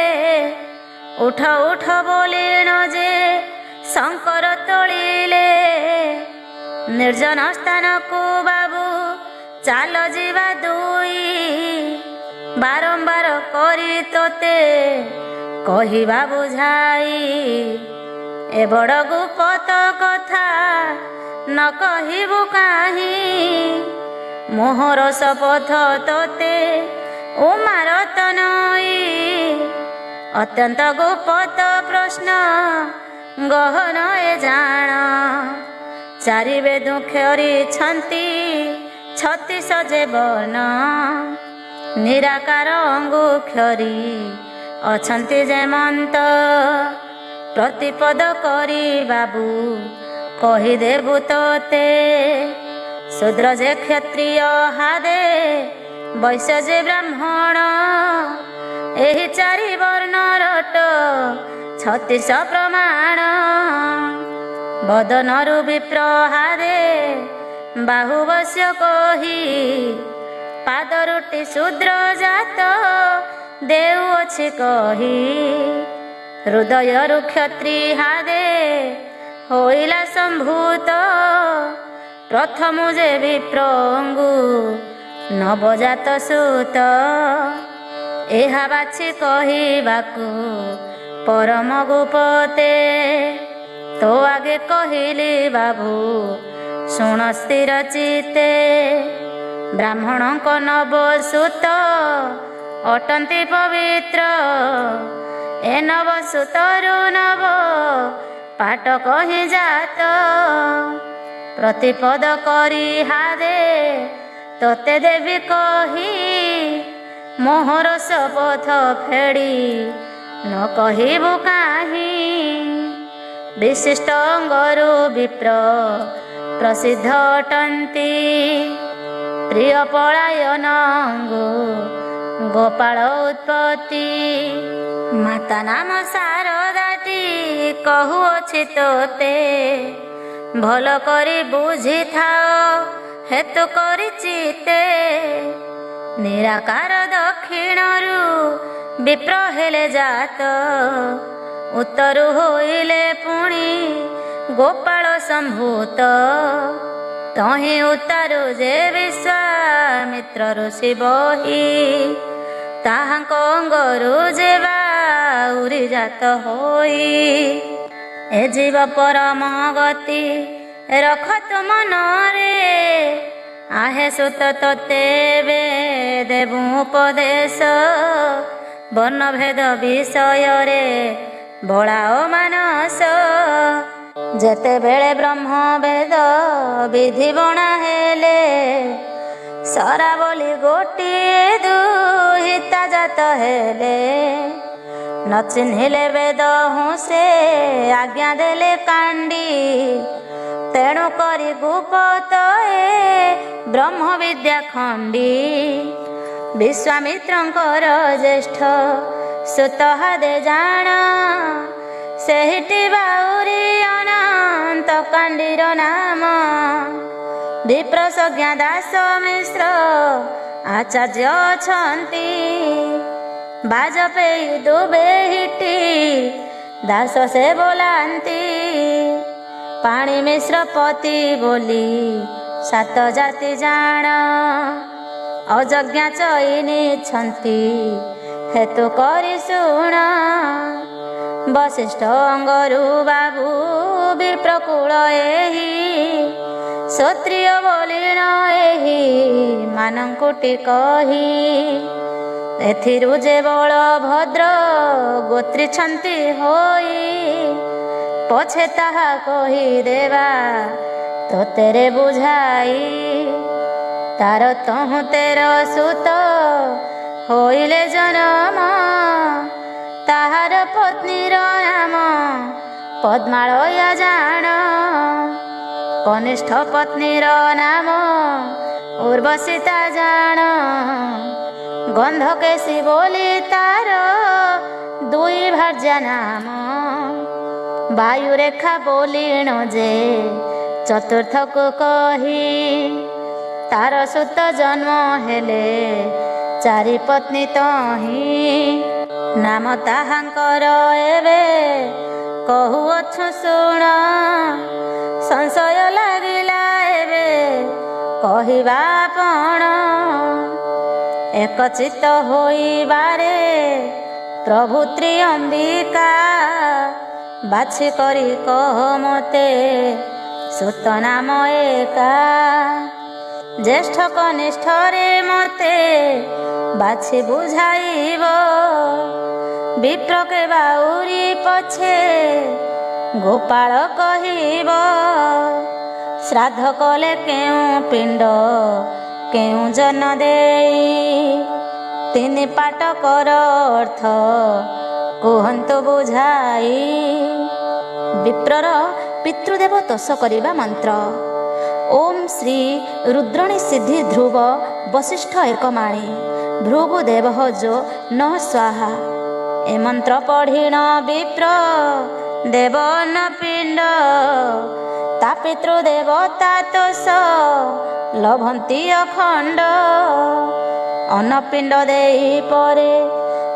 ଉଠ ଉଠ ବୋଲିଣ ଯେ ଶଙ୍କର ତୋଳିଲେ। ନିର୍ଜନ ସ୍ଥାନକୁ ବାବୁ ଚାଲ ଯିବା ଦୁଇ। ବାରମ୍ବାର କରି ତୋତେ କହିବା ବୁଝାଇ। ଏ ବଡ଼ ଗୁପତ କଥା ନ କହିବୁ କାହିଁ। ମୋହର ଶପଥ ତୋତେ ଉମାର ତନଇ। ଅତ୍ୟନ୍ତ ଗୁପତ ପ୍ରଶ୍ନ ଗହନ ଏ ଜାଣ। 4 ବେଦୁ କ୍ଷରିଛନ୍ତି 36 ଯେ ବର୍ଣ୍ଣ। ନିରାକାର ଅଙ୍ଗୁକ୍ଷରି ଅଛନ୍ତି ଯେ ମନ୍ତ। ପ୍ରତିପଦ କରି ବାବୁ କହିଦେବୁ ତୋତେ। ଶୂଦ୍ର ଯେ କ୍ଷତ୍ରିୟ ହାଦେ ବୈଶ୍ୟ ଯେ ବ୍ରାହ୍ମଣ। ଏହି 4 ବର୍ଣ୍ଣରଟ 36 ପ୍ରମାଣ। ବଦନରୁ ବିପ୍ର ହାଦେ ବାହୁ ବୈଶ୍ୟ କହି। ପାଦରୁଟି ଶୂଦ୍ର ଜାତ ଦେଉଅଛି କହି। ହୃଦୟରୁ କ୍ଷତ୍ରି ହାଦେ ହୋଇଲା ସମ୍ଭୂତ। ପ୍ରଥମ ଯେ ବିପ୍ରଙ୍ଗୁ ନବଜାତ ସୁତ। ଏହା ବାଛି କହିବାକୁ ପରମ ଗୁପତେ। ତୋ ଆଗେ କହିଲି ବାବୁ ଶୁଣ ସ୍ଥିର ଚିତେ। ବ୍ରାହ୍ମଣଙ୍କ ନବସୁତ ଅଟନ୍ତି ପବିତ୍ର। ଏ ନବସୁତରୁ ନବ ପାଟ କହି ଜାତ। ପ୍ରତିପଦ କରି ହାଦେ ତୋତେ ଦେବି କହି। ମୋହର ଶପଥ ଫେଡ଼ି ନ କହିବୁ କାହିଁ। ବିଶିଷ୍ଟ ଅଙ୍ଗରୁ ବିପ୍ର ପ୍ରସିଦ୍ଧ ଅଟନ୍ତି। ପ୍ରିୟ ପଳାୟନ ଅଙ୍ଗୁ ଗୋପାଳ ଉତ୍ପତ୍ତି। ମାତା ନାମ ଶାରଦାଟି କହୁଅଛି ତୋତେ। ଭଲ କରି ବୁଝିଥାଅ ହେତୁ କରି ଚିତେ। ନିରାକାର ଦକ୍ଷିଣରୁ ବିପ୍ର ହେଲେ ଜାତ। ଉତ୍ତରୁ ହୋଇଲେ ପୁଣି ଗୋପାଳ ସମ୍ଭୂତ। ତହିଁ ଉତ୍ତରୁ ଯେ ବିଶ୍ୱାମିତ୍ର ଋଷି ବହି। ତାହାଙ୍କ ଅଙ୍ଗରୁ ଯେ ବାଉରି ଜାତ ହୋଇ। ଏ ଜୀବ ପରମ ଗତି ରଖ ତୁ ମନରେ। ଆହେ ସୁତ ତୋତେ ଦେବୁ ଉପଦେଶ। ବର୍ଣ୍ଣଭେଦ ବିଷୟରେ ବଳାଅ ମାନସ। ଯେତେବେଳେ ବ୍ରହ୍ମ ବେଦ ବିଧି ବଣା ହେଲେ, ସରା ବୋଲି ଗୋଟିଏ ଦୁହିତା ଜାତ ହେଲେ। ନ ଚିହ୍ନିଲେ ବେଦ ହୁଁ ସେ ଆଜ୍ଞା ଦେଲେ କାଣ୍ଡି, ତେଣୁ କରି ଗୁପତ ଏ ବ୍ରହ୍ମ ବିଦ୍ୟା ଖଣ୍ଡି। ବିଶ୍ୱାମିତ୍ରଙ୍କର ଜ୍ୟେଷ୍ଠ ସୁତ ହାଦେ ଜାଣ, ସେହିଟି ବାଉରି ଅନନ୍ତ କାଣ୍ଡିର ନାମ। ବିପ୍ରସଜ୍ଞା ଦାସ ମିଶ୍ର ଆଚାର୍ଯ୍ୟ ଅଛନ୍ତି, ବାଜପେୟୀ ଦୁବେହିଟି ଦାସ ସେ ବୋଲାନ୍ତି। ପାଣି ମିଶ୍ର ପତି ବୋଲି ସାତ ଜାତି ଜାଣ, ଅଯଜ୍ଞା ଚଇନିଛନ୍ତି ହେତୁ କରି ଶୁଣ। ବଶିଷ୍ଠ ଅଙ୍ଗରୁ ବାବୁ ବିପ୍ରକୁଳ ଏହି, କ୍ଷତ୍ରିୟ ବୋଲିଣ ଏହି ମାନଙ୍କୁଟି କହି। ଏଥିରୁ ଯେ ବଳଭଦ୍ର ଗୋତ୍ରୀଛନ୍ତି ହୋଇ, ପଛେ ତାହା କହିଦେବା ତୋତେରେ ବୁଝାଇ। ତାର ତହୁଁ ତେର ସୁତ ହୋଇଲେ ଜନମ, ତାହାର ପତ୍ନୀର ନାମ ପଦ୍ମାଳୟା ଜାଣ। କନିଷ୍ଠ ପତ୍ନୀର ନାମ ଉର୍ବଶିତା ଜାଣ, ଗନ୍ଧକେଶୀ ବୋଲି ତାର ଦୁଇ ଭାର୍ଯ୍ୟା ନାମ। ବାୟୁରେଖା ବୋଲିଣ ଯେ ଚତୁର୍ଥକୁ କହି, ତାର ସୁତ ଜନ୍ମ ହେଲେ ଚାରି ପତ୍ନୀ ତହିଁ। ନାମ ତାହାଙ୍କର ଏବେ କହୁଅଛୁ ଶୁଣ, ସଂଶୟ ଲାଗିଲା ଏବେ କହିବା ଆପଣ। ଏକଚିତ ହୋଇବାରେ ପ୍ରଭୁ ତ୍ରିଅମ୍ବିକା, ବାଛି କରି କହ ମୋତେ ସୁତ ନାମ ଏକା। ଜ୍ୟେଷ୍ଠ କନିଷ୍ଠରେ ମୋତେ ବାଛି ବୁଝାଇବ, ବିପ୍ରକେ ବାଉରି ପଛେ ଗୋପାଳ କହିବ। ଶ୍ରାଦ୍ଧ କଲେ କେଉଁ ପିଣ୍ଡ କେଉଁ ଜନ ଦେଇ, ତିନି ପାଟକର ଅର୍ଥ କୁହନ୍ତୁ ବୁଝାଇ। ବିପ୍ରର ପିତୃଦେବ ତୋଷ କରିବା ମନ୍ତ୍ର। ଓମ୍ ଶ୍ରୀ ରୁଦ୍ରଣୀ ସିଦ୍ଧି ଧ୍ରୁବ ବଶିଷ୍ଠ ଏକମାଣି, ଭୃଗୁ ଦେବ ଯୋ ନଃ ସ୍ୱାହା। ଏ ମନ୍ତ୍ର ପଢ଼ିଣ ବିପ୍ର ଦେବ ଅନ୍ନ ପିଣ୍ଡ, ତା ପିତୃଦେବତା ତୋଷ ଲଭନ୍ତି ଅଖଣ୍ଡ। ଅନ୍ନପିଣ୍ଡ ଦେଇ ପରେ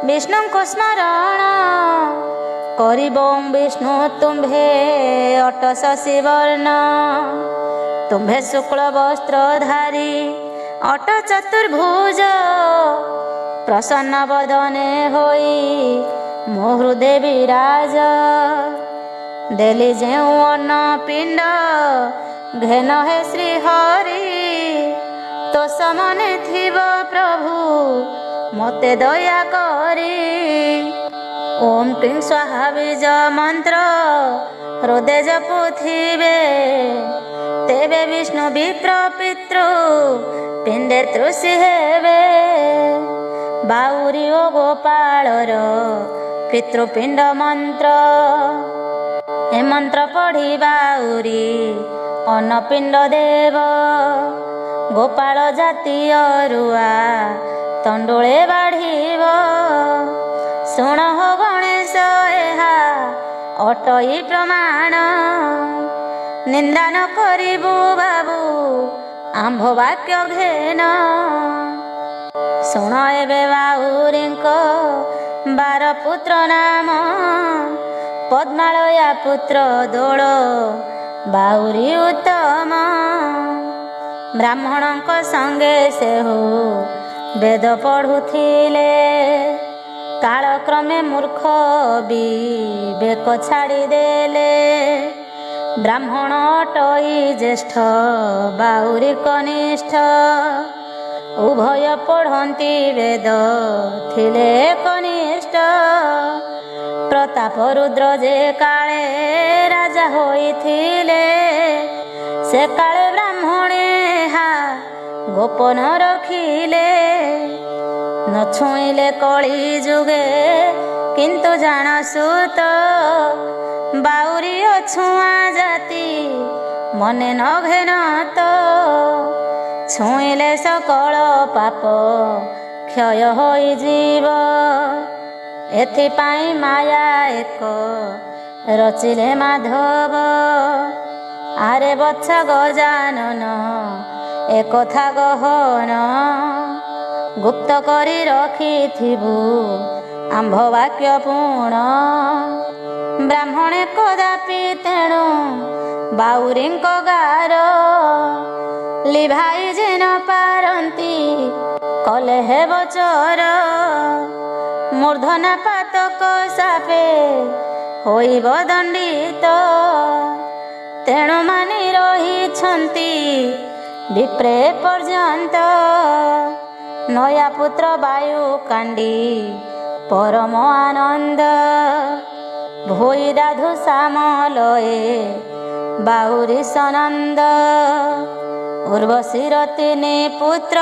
ବିଷ୍ଣୁଙ୍କୁ ସ୍ମରଣ କରିବ। ବିଷ୍ଣୁ ତୁମ୍ଭେ ଅଟ ଶଶୀ ବର୍ଣ୍ଣ, ତୁମ୍ଭେ ଶୁକ୍ଳ ବସ୍ତ୍ରଧାରୀ ଅଟ ଚତୁର୍ଭୁଜ। ପ୍ରସନ୍ନ ବଦନେ ହୋଇ ମୋ ହୃଦେ ବିରାଜ, ଦେଲି ଯେଉଁ ଅନ୍ନ ପିଣ୍ଡ ଘେନ ହେ ଶ୍ରୀହରି। ତୋଷ ମନେ ଥିବ ପ୍ରଭୁ ମୋତେ ଦୟା କରି, ଓମ୍ କ୍ଲିଂ ସ୍ୱାହା ବୀଜ ମନ୍ତ୍ର ହୃଦେ ଜପୁଥିବେ। ତେବେ ବିଷ୍ଣୁ ବିପ୍ର ପିତୃ ପିଣ୍ଡେ ତୃଷି ହେବେ। ବାଉରି ଓ ଗୋପାଳର ପିତୃପିଣ୍ଡ ମନ୍ତ୍ର, ଏ ମନ୍ତ୍ର ପଢ଼ି ବାଉରି ଅନ୍ନପିଣ୍ଡ ଦେବ। ଗୋପାଳ ଜାତି ଅରୁଆ ତଣ୍ଡୁଳେ ବାଢ଼ିବ। ଶୁଣ ହୋ ଗଣେଶ ଏହା ଅଟଇ ପ୍ରମାଣ, ନିନ୍ଦା ନ କରିବୁ ବାବୁ ଆମ୍ଭ ବାକ୍ୟ ଘେନ। ଶୁଣ ଏବେ ବାଉରୀଙ୍କ ବାର ପୁତ୍ର ନାମ, ପଦ୍ମାଳୟା ପୁତ୍ର ଦୋଳ ବାଉରି ଉତ୍ତମ। ବ୍ରାହ୍ମଣଙ୍କ ସଙ୍ଗେ ସେହୁ ବେଦ ପଢ଼ୁଥିଲେ, କାଳକ୍ରମେ ମୂର୍ଖ ବିବେକ ଛାଡ଼ିଦେଲେ। ବ୍ରାହ୍ମଣ ଅଟଇ ଜ୍ୟେଷ୍ଠ ବାଉରି କନିଷ୍ଠ, ଉଭୟ ପଢ଼ନ୍ତି ବେଦ ଥିଲେ କନିଷ୍ଠ। ପ୍ରତାପ ରୁଦ୍ର ଯେ କାଳେ ରାଜା ହୋଇଥିଲେ, ସେ କାଳେ ବ୍ରାହ୍ମଣେ ଏହା ଗୋପନ ରଖିଲେ। ନ ଛୁଇଁଲେ କଳି ଯୁଗେ କିନ୍ତୁ ଜାଣ ସୁତ, ବାଉରି ଅଛୁଆଁ ଜାତି ମନେ ନ ଘେନ ତ। ଛୁଇଁଲେ ସକଳ ପାପ କ୍ଷୟ ହୋଇଯିବ, ଏଥିପାଇଁ ମାୟା ଏକ ରଚିଲେ ମାଧବ। ଆରେ ବତ୍ସ ଗଜାନନ ଏକଥା ଗହନ, ଗୁପ୍ତ କରି ରଖିଥିବୁ ଆମ୍ଭ ବାକ୍ୟ ପୁଣ। ବ୍ରାହ୍ମଣେ କଦାପି ତେଣୁ ବାଉରୀଙ୍କ ଗାର, ଲିଭାଇ ଯେ ନ ପାରନ୍ତି କଲେ ହେବ ଚୋର। ମୂର୍ଧନା ପାତକ ସାପେ ହୋଇବ ଦଣ୍ଡିତ, ତେଣୁ ମାନି ରହିଛନ୍ତି ବିପ୍ରେ ପର୍ଯ୍ୟନ୍ତ। ନୟା ପୁତ୍ର ବାୟୁ କାଣ୍ଡି ପରମ ଆନନ୍ଦ, ଭୋଇ ରାଧୁ ଶ୍ୟାମଲଏ ବାଉରୀ ସନନ୍ଦ। ଉର୍ବଶୀର ତିନି ପୁତ୍ର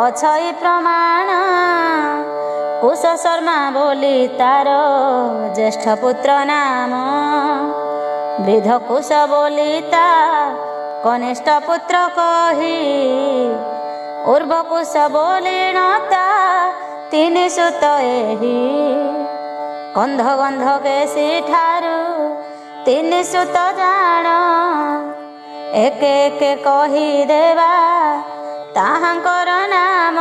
ଅଛଇ ପ୍ରମାଣ, କୁଶ ଶର୍ମା ବୋଲି ତାର ଜ୍ୟେଷ୍ଠ ପୁତ୍ର ନାମ। ବୃଦ୍ଧ କୁଶ ବୋଲି ତା କନିଷ୍ଠ ପୁତ୍ର କହି, ଉର୍ବକୁଶ ବୋଲି ତା ତିନି ସୁତ ଏହି। ଗନ୍ଧ ଗନ୍ଧ କେଶୀ ଠାରୁ ତିନି ସୁତ ଜାଣ, ଏକେ ଏକେ କହିଦେବା ତାହାଙ୍କର ନାମ।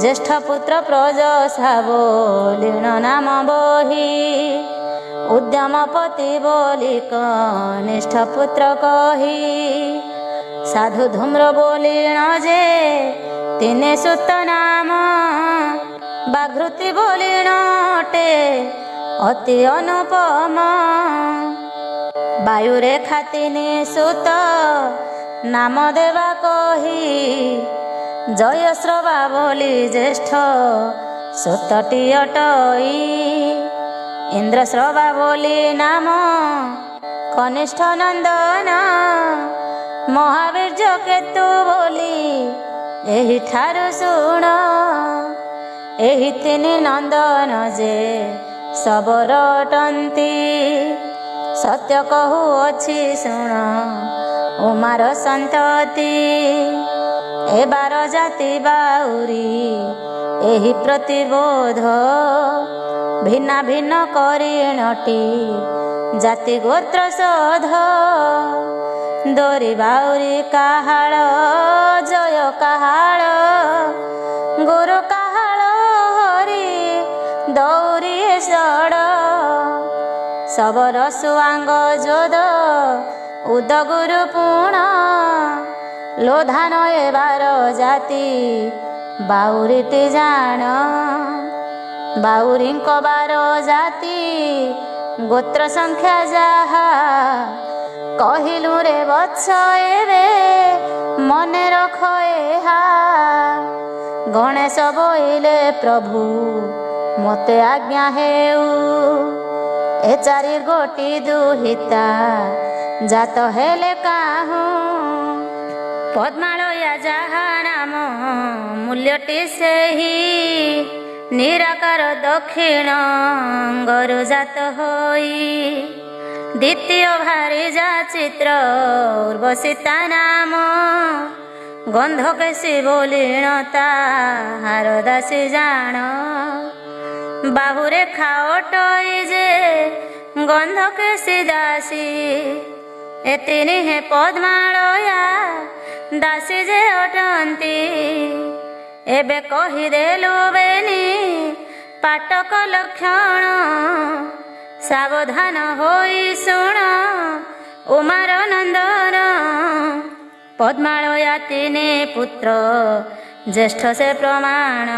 ଜ୍ୟେଷ୍ଠ ପୁତ୍ର ପ୍ରଜସା ବୋଲି ନାମ ବହି, ଉଦ୍ୟମପତି ବୋଲି କନିଷ୍ଠ ପୁତ୍ର କହି। ସାଧୁ ଧୂମ୍ର ବୋଲି ଯେ ତିନି ସୁତ ନାମ, ବାଘୃତି ବୋଲି ଅଟେ ଅତି ଅନୁପମ। ବାୟୁରେଖା ତିନି ସୁତ ନାମ ଦେବା କହି, ଜୟଶ୍ରବା ବୋଲି ଜ୍ୟେଷ୍ଠ ସୁତଟି ଅଟଇ। ଇନ୍ଦ୍ରଶ୍ରବା ବୋଲି ନାମ କନିଷ୍ଠ ନନ୍ଦନ, ମହାବୀର୍ଯ୍ୟ କେତୁ ବୋଲି ଏହିଠାରୁ ଶୁଣ। ଏହି ତିନି ନନ୍ଦନ ଯେ ଶବର ଅଟନ୍ତି, ସତ୍ୟ କହୁଅଛି ଶୁଣ ଉମାର ସନ୍ତତି। ଏ 12 ଜାତି ବାଉରୀ ଏହି ପ୍ରତିବୋଧ, ଭିନ୍ନ ଭିନ୍ନ କରିଣଟି ଜାତି ଗୋତ୍ର ଶୋଧ। ଦୋରି ବାଉରୀ କାହାଳ ଜୟ କାହାଳ, ଗୁରୁ କାହାଳ ହରି ଦୌରୀ ଷଡ଼। ଶବର ସୁଆଙ୍ଗ ଯୋଦ ଉଦଗୁରୁ ପୁଣ, ଲୋଧାନ ଏ 12 ଜାତି ବାଉରୀଟି ଜାଣ। ବାଉରୀଙ୍କ 12 ଜାତି ଗୋତ୍ର ସଂଖ୍ୟା ଯାହା, କହିଲୁ ରେ ବତ୍ସ ଏବେ ମନେ ରଖ ଏହା। ଗଣେଶ ବୋଇଲେ ପ୍ରଭୁ ମୋତେ ଆଜ୍ଞା ହେଉ, ଏ 4 ଗୋଟି ଦୁହିତା ଜାତ ହେଲେ କାହୁଁ। ପଦ୍ମାଳୟା ଯାହା ନାମ ମୂଲ୍ୟଟି ସେହି, ନିରାକାର ଦକ୍ଷିଣ ଅଙ୍ଗରୁ ଜାତ ହୋଇ। ଦ୍ୱିତୀୟ ଭାରି ଯା ଚିତ୍ର ଉର୍ବଶୀ ତା ନାମ, ଗନ୍ଧକେଶୀ ବୋଲିଣ ତାହାର ଦାସୀ ଜାଣ। ବାହୁରେଖା ଅଟଇ ଯେ ଗନ୍ଧକେଶୀ ଦାସୀ, ଏ ତିନି ହେ ପଦ୍ମାଳୟା ଦାସୀ ଯେ ଅଟନ୍ତି। ଏବେ କହିଦେଲୁ ବେନି ପାଟକ ଲକ୍ଷଣ, ସାବଧାନ ହୋଇ ଶୁଣ ଉମାର ନନ୍ଦନ। ପଦ୍ମାଳୟା ତିନି ପୁତ୍ର ଜ୍ୟେଷ୍ଠ ସେ ପ୍ରମାଣ,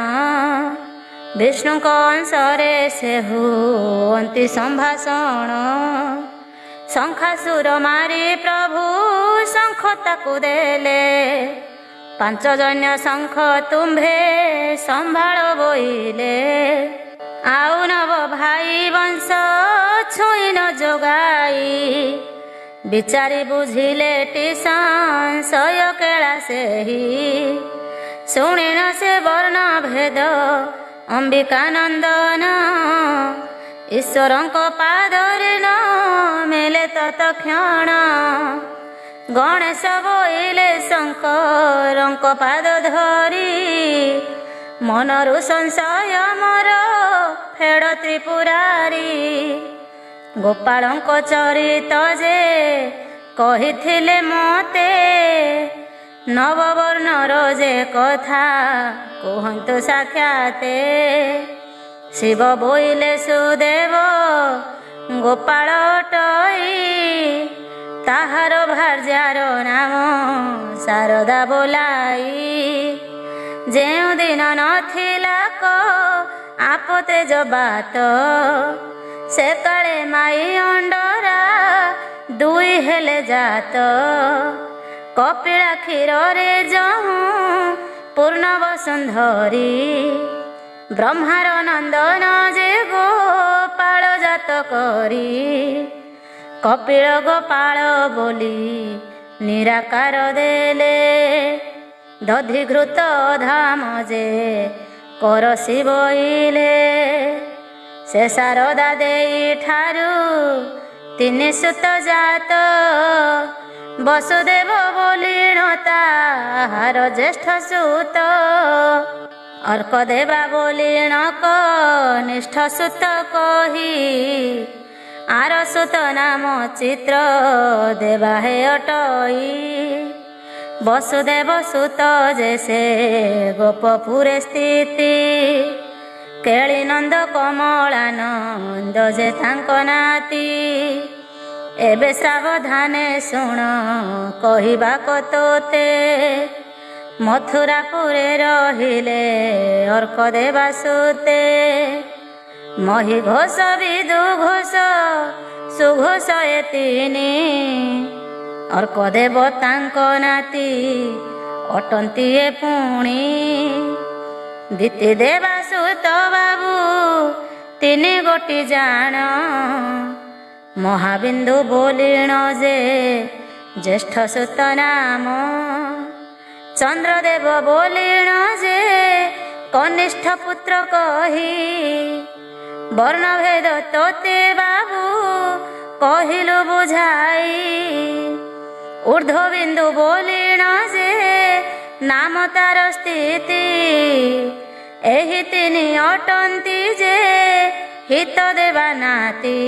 ବିଷ୍ଣୁଙ୍କ ଅଂଶରେ ସେ ହୁଅନ୍ତି ସମ୍ଭାଷଣ। ଶଙ୍ଖାସୁର ମାରି ପ୍ରଭୁ ଶଙ୍ଖ ତାକୁ ଦେଲେ, ପାଞ୍ଚଜନ୍ୟ ଶଙ୍ଖ ତୁମ୍ଭେ ସମ୍ଭାଳ ବୋଇଲେ, ଆଉ ନବ ଭାଇ ବଂଶ ଛୁଇଁ ନ ଯୋଗାଇ। ବିଚାରି ବୁଝିଲେ ଟି ସଂଶୟ କେଳା ସେହି, ଶୁଣିନ ସେ ବର୍ଣ୍ଣ ଭେଦ ଅମ୍ବିକାନନ୍ଦନ। ଈଶ୍ୱରଙ୍କ ପାଦରେ ନ ମିଳେ ତତକ୍ଷଣ, ଗଣେଶ ବୋଇଲେ ଶଙ୍କରଙ୍କ ପାଦ ଧରି। ମନରୁ ସଂଶୟ ମୋର ଫେଡ଼ ତ୍ରିପୁରାରୀ, ଗୋପାଳଙ୍କ ଚରିତ ଯେ କହିଥିଲେ ମୋତେ। ନବବର୍ଣ୍ଣର ଯେ କଥା କୁହନ୍ତୁ ସାକ୍ଷାତେ, ଶିବ ବୋଇଲେ ସୁଦେବ ଗୋପାଳ ଅଟଇ। ତାହାର ଭାର୍ଯ୍ୟାର ନାମ ଶାରଦା ବୋଲାଇ। ଯେଉଁ ଦିନ ନଥିଲା କ ଆପତେ ଜବାତ, ସେ କାଳେ ମାଇ ଅଣ୍ଡରା ଦୁଇ ହେଲେ ଜାତ। କପିଳା କ୍ଷୀରରେ ଯହୁଁ ପୂର୍ଣ୍ଣ ବସୁନ୍ଧରୀ, ବ୍ରହ୍ମାର ନନ୍ଦନ ଯେ ଗୋପାଳ ଜାତ କରି। କପିଳ ଗୋପାଳ ବୋଲି ନିରାକାର ଦେଲେ, ଦଧିଘୃତ ଧାମ ଯେ କରସି ବୋଇଲେ। ସେ ଶାରଦା ଦେଇ ଠାରୁ ତିନି ସୁତ ଜାତ, ବସୁଦେବ ବୋଲିଣ ତାହାର ଜ୍ୟେଷ୍ଠ ସୁତ। ଅର୍କ ଦେବା ବୋଲିଣ କନିଷ୍ଠ ସୁତ କହି, ଆର ସୁତ ନାମ ଚିତ୍ର ଦେବା ହେ ଅଟଇ। ବସୁଦେବ ସୁତ ଯେ ସେ ଗୋପପୁରେ ସ୍ଥିତି, କେଳି ନନ୍ଦ କମଳାନନ୍ଦ ଯେ ତାଙ୍କ ନାତି। ଏବେ ସାବଧାନେ ଶୁଣ କହିବାକୁ ତୋତେ, ମଥୁରାପୁରେ ରହିଲେ ଅର୍କ ଦେବା ସୁତେ। ମହି ଘୋଷ ବିଦୁ ଘୋଷ ସୁଘୋଷ ଏ ତିନି, ଅର୍କ ଦେବ ତାଙ୍କ ନାତି ଅଟନ୍ତି ଏ ପୁଣି। ଦିତି ଦେବା ସୁତ ବାବୁ ତିନି ଗୋଟି ଜାଣ, ମହାବିନ୍ଦୁ ବୋଲିଣ ଯେ ଜ୍ୟେଷ୍ଠ ସୁତ ନାମ। ଚନ୍ଦ୍ରଦେବ ବୋଲିଣ ଯେ କନିଷ୍ଠ ପୁତ୍ର କହି, ବର୍ଣ୍ଣଭେଦ ତୋତେ ବାବୁ କହିଲୁ ବୁଝାଇ। ଊର୍ଦ୍ଧ୍ୱବିନ୍ଦୁ ବୋଲିଣ ଯେ ନାମ ତାର ସ୍ଥିତି, ଏହି ତିନି ଅଟନ୍ତି ଯେ ହିତ ଦେବା ନାତି।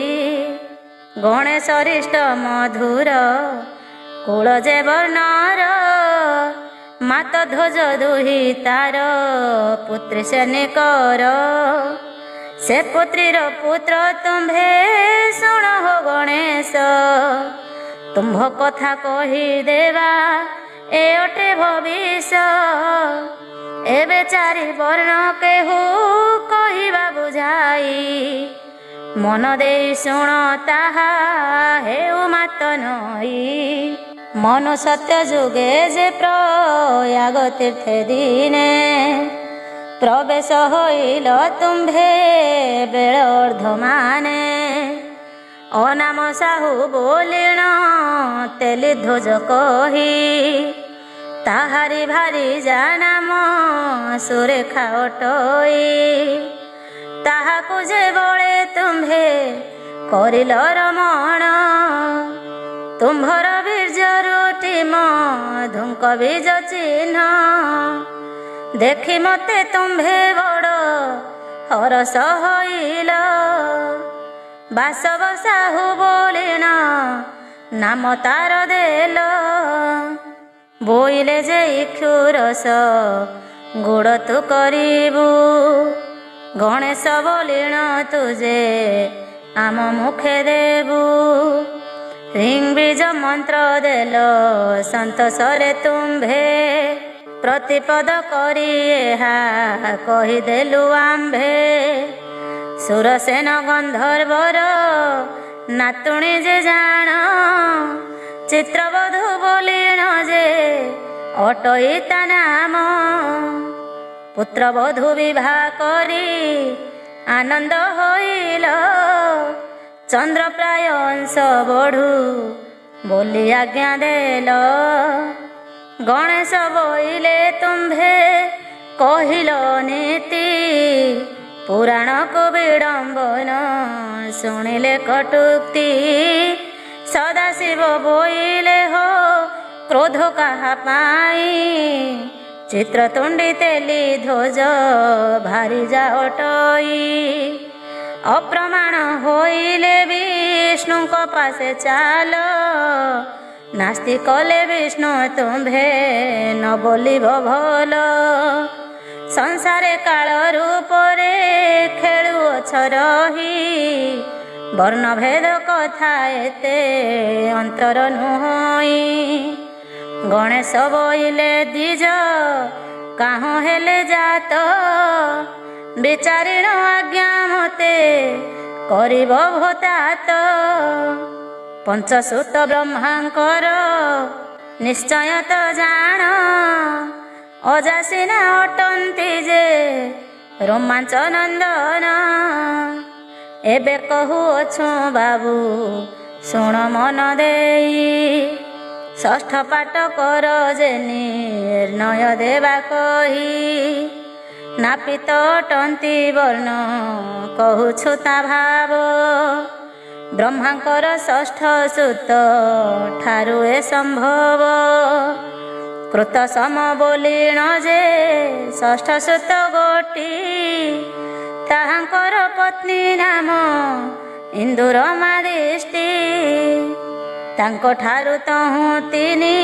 ଗଣେଶରିଷ୍ଟ ମଧୁର କୁଳ ଯେ ବର୍ଣ୍ଣର, ମାତ ଧ୍ୱଜ ଦୁହି ତାର ପୁତ୍ରୀ ସେନିକର। ସେ ପୁତ୍ରୀର ପୁତ୍ର ତୁମ୍ଭେ ଶୁଣ ହୋ ଗଣେଶ, ତୁମ୍ଭ କଥା କହିଦେବା ଏ ଅଟେ ଭବିଷ୍ୟ। ଏବେ ଚାରି ବର୍ଣ୍ଣ କେହୁ କହିବା ବୁଝାଇ, ମନ ଦେଇ ଶୁଣ ତାହା ହେଉ ମାତ ନଇ। ମନୁ ସତ୍ୟ ଯୁଗେ ଯେ ପ୍ରୟାଗ ତୀର୍ଥେ ଦିନେ, ପ୍ରବେଶ ହୋଇଲ ତୁମ୍ଭେ ବେଳ ଅର୍ଦ୍ଧମାନେ। ଅନାମ ସାହୁ ବୋଲିଣ ତେଲି ଧ୍ୱଜ କହି, ତାହାରି ଭାରି ଯା ନାମ ସୁରେଖା ଅଟଇ। ତାହାକୁ ଯେ ବଳେ ତୁମ୍ଭେ କରିଲ ରମଣ, ତୁମ୍ଭର ବୀର୍ଯ୍ୟରୁ ଟିମ ଧୁଙ୍କ ବୀଜ ଚିହ୍ନ। ଦେଖି ମତେ ତୁମ୍ଭେ ବଡ଼ ହରସ ହୋଇଲ, ବାସବ ସାହୁ ବୋଲିଣ ନାମ ତାର ଦେଲ। ବୋଇଲେ ଯେ ଇକ୍ଷୁରସ ଗୁଡ଼ ତୁ କରିବୁ, ଗଣେଶ ବୋଲିଣ ତୁଜେ ଆମ ମୁଖେ ଦେବୁ। ରିଂ ବୀଜ ମନ୍ତ୍ର ଦେଲ ସନ୍ତୋଷରେ ତୁମ୍ଭେ, ପ୍ରତିପଦ କରି ଏହା କହିଦେଲୁ ଆମ୍ଭେ। ସୁରସେନ ଗନ୍ଧର୍ବର ନାତୁଣୀ ଯେ ଜାଣ, ଚିତ୍ରବଧୂ ବୋଲିଣ ଯେ ଅଟଇ ତା ନାମ। ପୁତ୍ରବଧୂ ବିବାହ କରି ଆନନ୍ଦ ହୋଇଲ, ଚନ୍ଦ୍ର ପ୍ରାୟ ଅଂଶ ବଢ଼ୁ ବୋଲି ଆଜ୍ଞା ଦେଲ। ଗଣେଶ ବୋଇଲେ ତୁମ୍ଭେ କହିଲ ନୀତି, ପୁରାଣକୁ ବିଡ଼ମ୍ବନ ଶୁଣିଲେ କଟୁକ୍ତି। ସଦାଶିବ ବୋଇଲେ ହୋ କ୍ରୋଧ କାହା ପାଇଁ, ଚିତ୍ରତୁଣ୍ଡି ତେଲି ଧ୍ୱଜ ଭାରି ଯା ଅଟଇ। ଅପ୍ରମାଣ ହୋଇଲେ ବିଷ୍ଣୁଙ୍କ ପାଶେ ଚାଲ, ନାସ୍ତି କଲେ ବିଷ୍ଣୁ ତୁମ୍ଭେ ନ ବୋଲିବ ଭଲ। ସଂସାରେ କାଳ ରୂପରେ ଖେଳୁଅଛ ରହି, ବର୍ଣ୍ଣଭେଦ କଥା ଏତେ ଅନ୍ତର ନୁହଁଇ। ଗଣେଶ ବୋଇଲେ ଦ୍ୱିଜ କାହୁଁ ହେଲେ ଜାତ, ବିଚାରିଣ ଆଜ୍ଞା ମୋତେ କରିବ ଭୋତାତ। ପଞ୍ଚସୁତ ବ୍ରହ୍ମାଙ୍କର ନିଶ୍ଚୟ ତ ଜାଣ, ଅଜାସିନା ଅଟନ୍ତି ଯେ ରୋମାଞ୍ଚ ନନ୍ଦନ। ଏବେ କହୁଅଛୁ ବାବୁ ଶୁଣ ମନ ଦେଇ, ଷଷ୍ଠ ପାଠ କର ଯେ ନିର୍ଣ୍ଣୟ ଦେବା କହି। ନାପିତ ଅଟନ୍ତି ବର୍ଣ୍ଣ କହୁଛୁ ତା ଭାବ, ବ୍ରହ୍ମାଙ୍କର ଷଷ୍ଠ ସୁତ ଠାରୁ ଏ ସମ୍ଭବ। କୃତ ସମ ବୋଲିଣ ଯେ ଷଷ୍ଠ ସୁତ ଗୋଟି, ତାହାଙ୍କର ପତ୍ନୀ ନାମ ଇନ୍ଦୁରମା ଦିଷ୍ଟି। ତାଙ୍କ ଠାରୁ ତହୁଁ ତିନି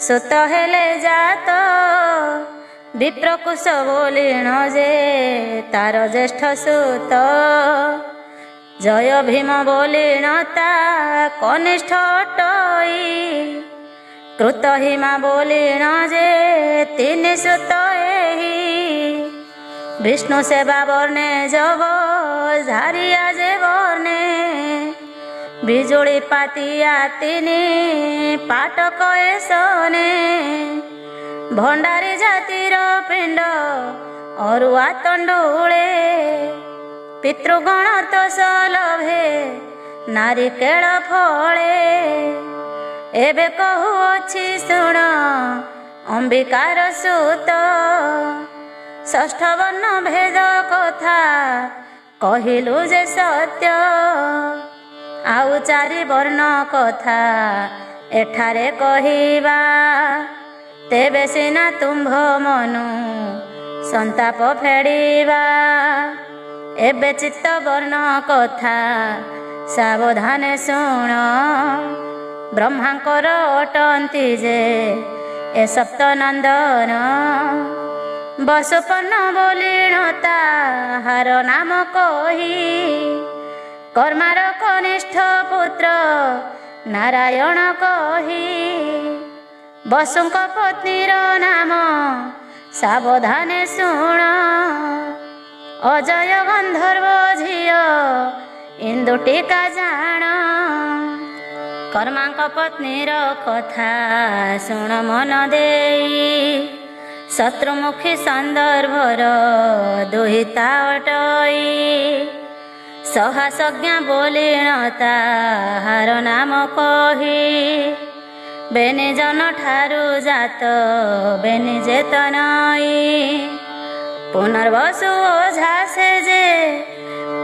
ସୁତ ହେଲେ ଜାତ, ବିପ୍ରକୁଶ ବୋଲିଣ ଯେ ତାର ଜ୍ୟେଷ୍ଠ ସୁତ। ଜୟ ଭୀମ ବୋଲିଣ ତା କନିଷ୍ଠ ଅଟଇ, କୃତହିମା ବୋଲିଣ ଯେ ତିନି ସୁତ ଏହି। ବିଷ୍ଣୁ ସେବା ବର୍ଣ୍ଣେ ଯବ ଝାରିଆ ଯେ ବର୍ଣ୍ଣେ, ବିଜୁଳି ପାତିଆ ତିନି ପାଟକ ଏ ସନେ। ଭଣ୍ଡାରୀ ଜାତିର ପିଣ୍ଡ ଅରୁଆ ତଣ୍ଡୁଳେ, ପିତୃଗଣ ତୋଷ ଲଭେ ନାରିକେଳ ଫଳେ। ଏବେ କହୁଅଛି ଶୁଣ ଅମ୍ବିକାର ସୁତ, ଷଷ୍ଠ ବର୍ଣ୍ଣ ଭେଦ କଥା କହିଲୁ ଯେ ସତ୍ୟ। ଆଉ ଚାରି ବର୍ଣ୍ଣ କଥା ଏଠାରେ କହିବା, ତେବେ ସିନା ତୁମ୍ଭ ମନୁ ସନ୍ତାପ ଫେଡ଼ିବା। ଏବେ ଚିତ୍ତ ବର୍ଣ୍ଣ କଥା ସାବଧାନେ ଶୁଣ, ବ୍ରହ୍ମାଙ୍କର ଅଟନ୍ତି ଯେ ଏ ସପ୍ତ ନନ୍ଦନ। ବସୁପର୍ଣ୍ଣ ବୋଲିଣ ତାହାର ନାମ କହି, କର୍ମାର କନିଷ୍ଠ ପୁତ୍ର ନାରାୟଣ କହି। ବସୁଙ୍କ ପତ୍ନୀର ନାମ ସାବଧାନେ ଶୁଣ, ଅଜୟ ଗନ୍ଧର୍ବ ଝିଅ ଇନ୍ଦୁଟିକା ଜାଣ। କର୍ମାଙ୍କ ପତ୍ନୀର କଥା ଶୁଣ ମନ ଦେଇ, ଶତ୍ରୁମୁଖୀ ସନ୍ଦର୍ଭର ଦୁହିତା ଅଟଇ। ସହାସଜ୍ଞା ବୋଲିଣ ତାହାର ନାମ କହି, ବେନିଜନ ଠାରୁ ଜାତ ବେନିଜେ ତନଇ। ପୁନର୍ବସୁ ଓଝା ସେ ଯେ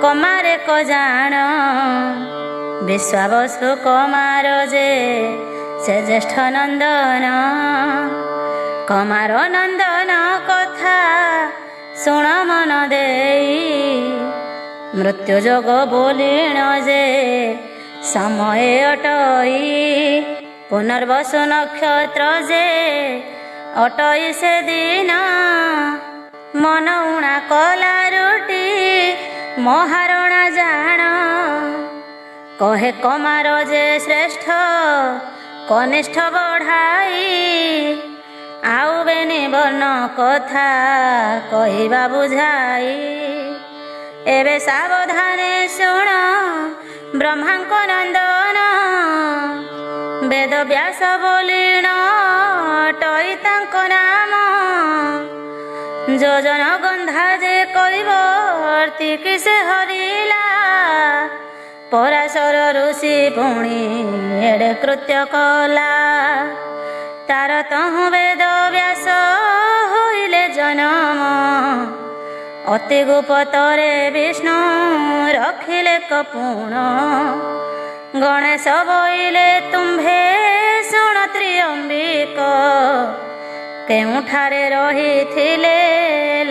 କମାରେ କ ଜାଣ, ବିଶ୍ୱାବସୁ କମାର ଯେ ସେ ଜ୍ୟେଷ୍ଠ ନନ୍ଦନ। କମାର ନନ୍ଦନ କଥା ଶୁଣ ମନ ଦେଇ, ମୃତ୍ୟୁ ଯୋଗ ବୋଲିଣ ଯେ ସମୟ ଅଟଇ। ପୁନର୍ବସୁ ନକ୍ଷତ୍ର ଯେ ଅଟଇ ସେ ଦିନ, ମନ ଉଣା କଲା ରୁଟି ମହାରଣା ଜାଣ। କହେ କମାର ଯେ ଶ୍ରେଷ୍ଠ କନିଷ୍ଠ ବଢ଼ାଇ, ଆଉ ବେନି ବର୍ଣ୍ଣ କଥା କହିବା ବୁଝାଇ। ଏବେ ସାବଧାନେ ଶୁଣ ବ୍ରହ୍ମାଙ୍କ ନନ୍ଦନ, ବେଦ ବ୍ୟାସ ବୋଲିଣ ଅଟଇ ଯୋଜନ ଗନ୍ଧା ଯେ କୈବର୍ତ୍ତୀ କି ସେ ହରିଲା। ପରାଶର ଋଷି ପୁଣି ଏଡ଼େ କୃତ୍ୟ କଲା। ତାର ତହୁଁ ବେଦ ବ୍ୟାସ ହୋଇଲେ ଜନମ। ଅତି ଗୁପ୍ତରେ ବିଷ୍ଣୁ ରଖିଲେ କପୁଣ। ଗଣେଶ ବୋଇଲେ ତୁମ୍ଭେ ଶୁଣ ତ୍ରିଅମ୍ବିକ। କେଉଁଠାରେ ରହିଥିଲେ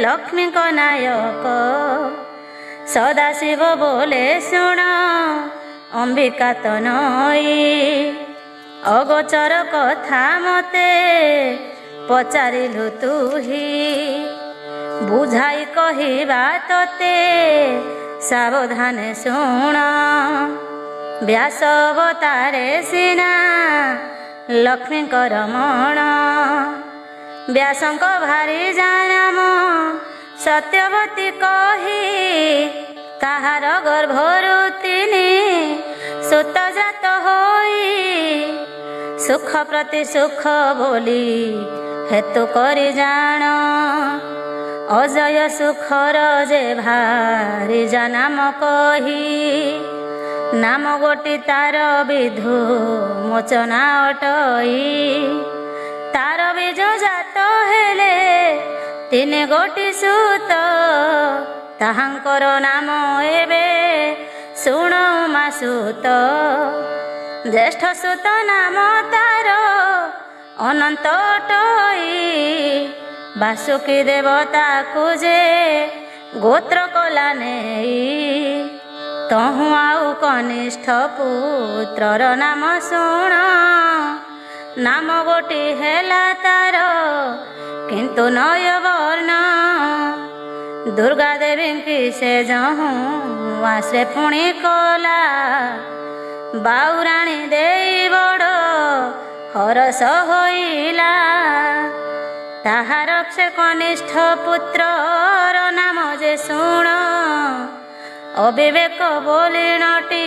ଲକ୍ଷ୍ମୀଙ୍କ ନାୟକ। ସଦାଶିବ ବୋଲେ ଶୁଣ ଅମ୍ବିକା ତ ନଈ। ଅଗୋଚର କଥା ମତେ ପଚାରିଲୁ ତୁହି। ବୁଝାଇ କହିବା ତତେ ସାବଧାନେ ଶୁଣ। ବ୍ୟାସ ଅବତାରେ ସିନା ଲକ୍ଷ୍ମୀଙ୍କର ମଣ। ବ୍ୟାସଙ୍କ ଭାରି ଜାନାମ ସତ୍ୟବତୀ କହି। ତାହାର ଗର୍ଭରୁ ତିନି ସୁତ ଜାତ ହୋଇ। ସୁଖ ପ୍ରତି ସୁଖ ବୋଲି ହେତୁ କରି ଜାଣ। ଅଜୟ ସୁଖର ଯେ ଭାରି ଜାନାମ କହି। ନାମ ଗୋଟି ତାର ବିଧୁ ମୋଚନା ଅଟଇ। ତାର ବୀଜ ଜାତ ହେଲେ ତିନି ଗୋଟି ସୁତ। ତାହାଙ୍କର ନାମ ଏବେ ଶୁଣ ଉମା ସୁତ। ଜ୍ୟେଷ୍ଠ ସୁତ ନାମ ତାର ଅନନ୍ତ ଅଟଇ। ବାସୁକୀ ଦେବତାକୁ ଯେ ଗୋତ୍ର କଲା ନେଇ। ତହୁଁ ଆଉ କନିଷ୍ଠ ପୁତ୍ରର ନାମ ଶୁଣ। ନାମ ଗୋଟି ହେଲା ତାର କିନ୍ତୁ ନୟବର୍ଣ୍ଣ। ଦୁର୍ଗା ଦେବୀଙ୍କି ସେ ଯହୁଁ ଆଶ୍ରେ ପୁଣି କଲା। ବାଉରାଣୀ ଦେଇ ବଡ଼ ହରସ ହୋଇଲା। ତାହାର ସେ କନିଷ୍ଠ ପୁତ୍ରର ନାମ ଯେ ଶୁଣ। ଅବିବେକ ବୋଲିଣଟି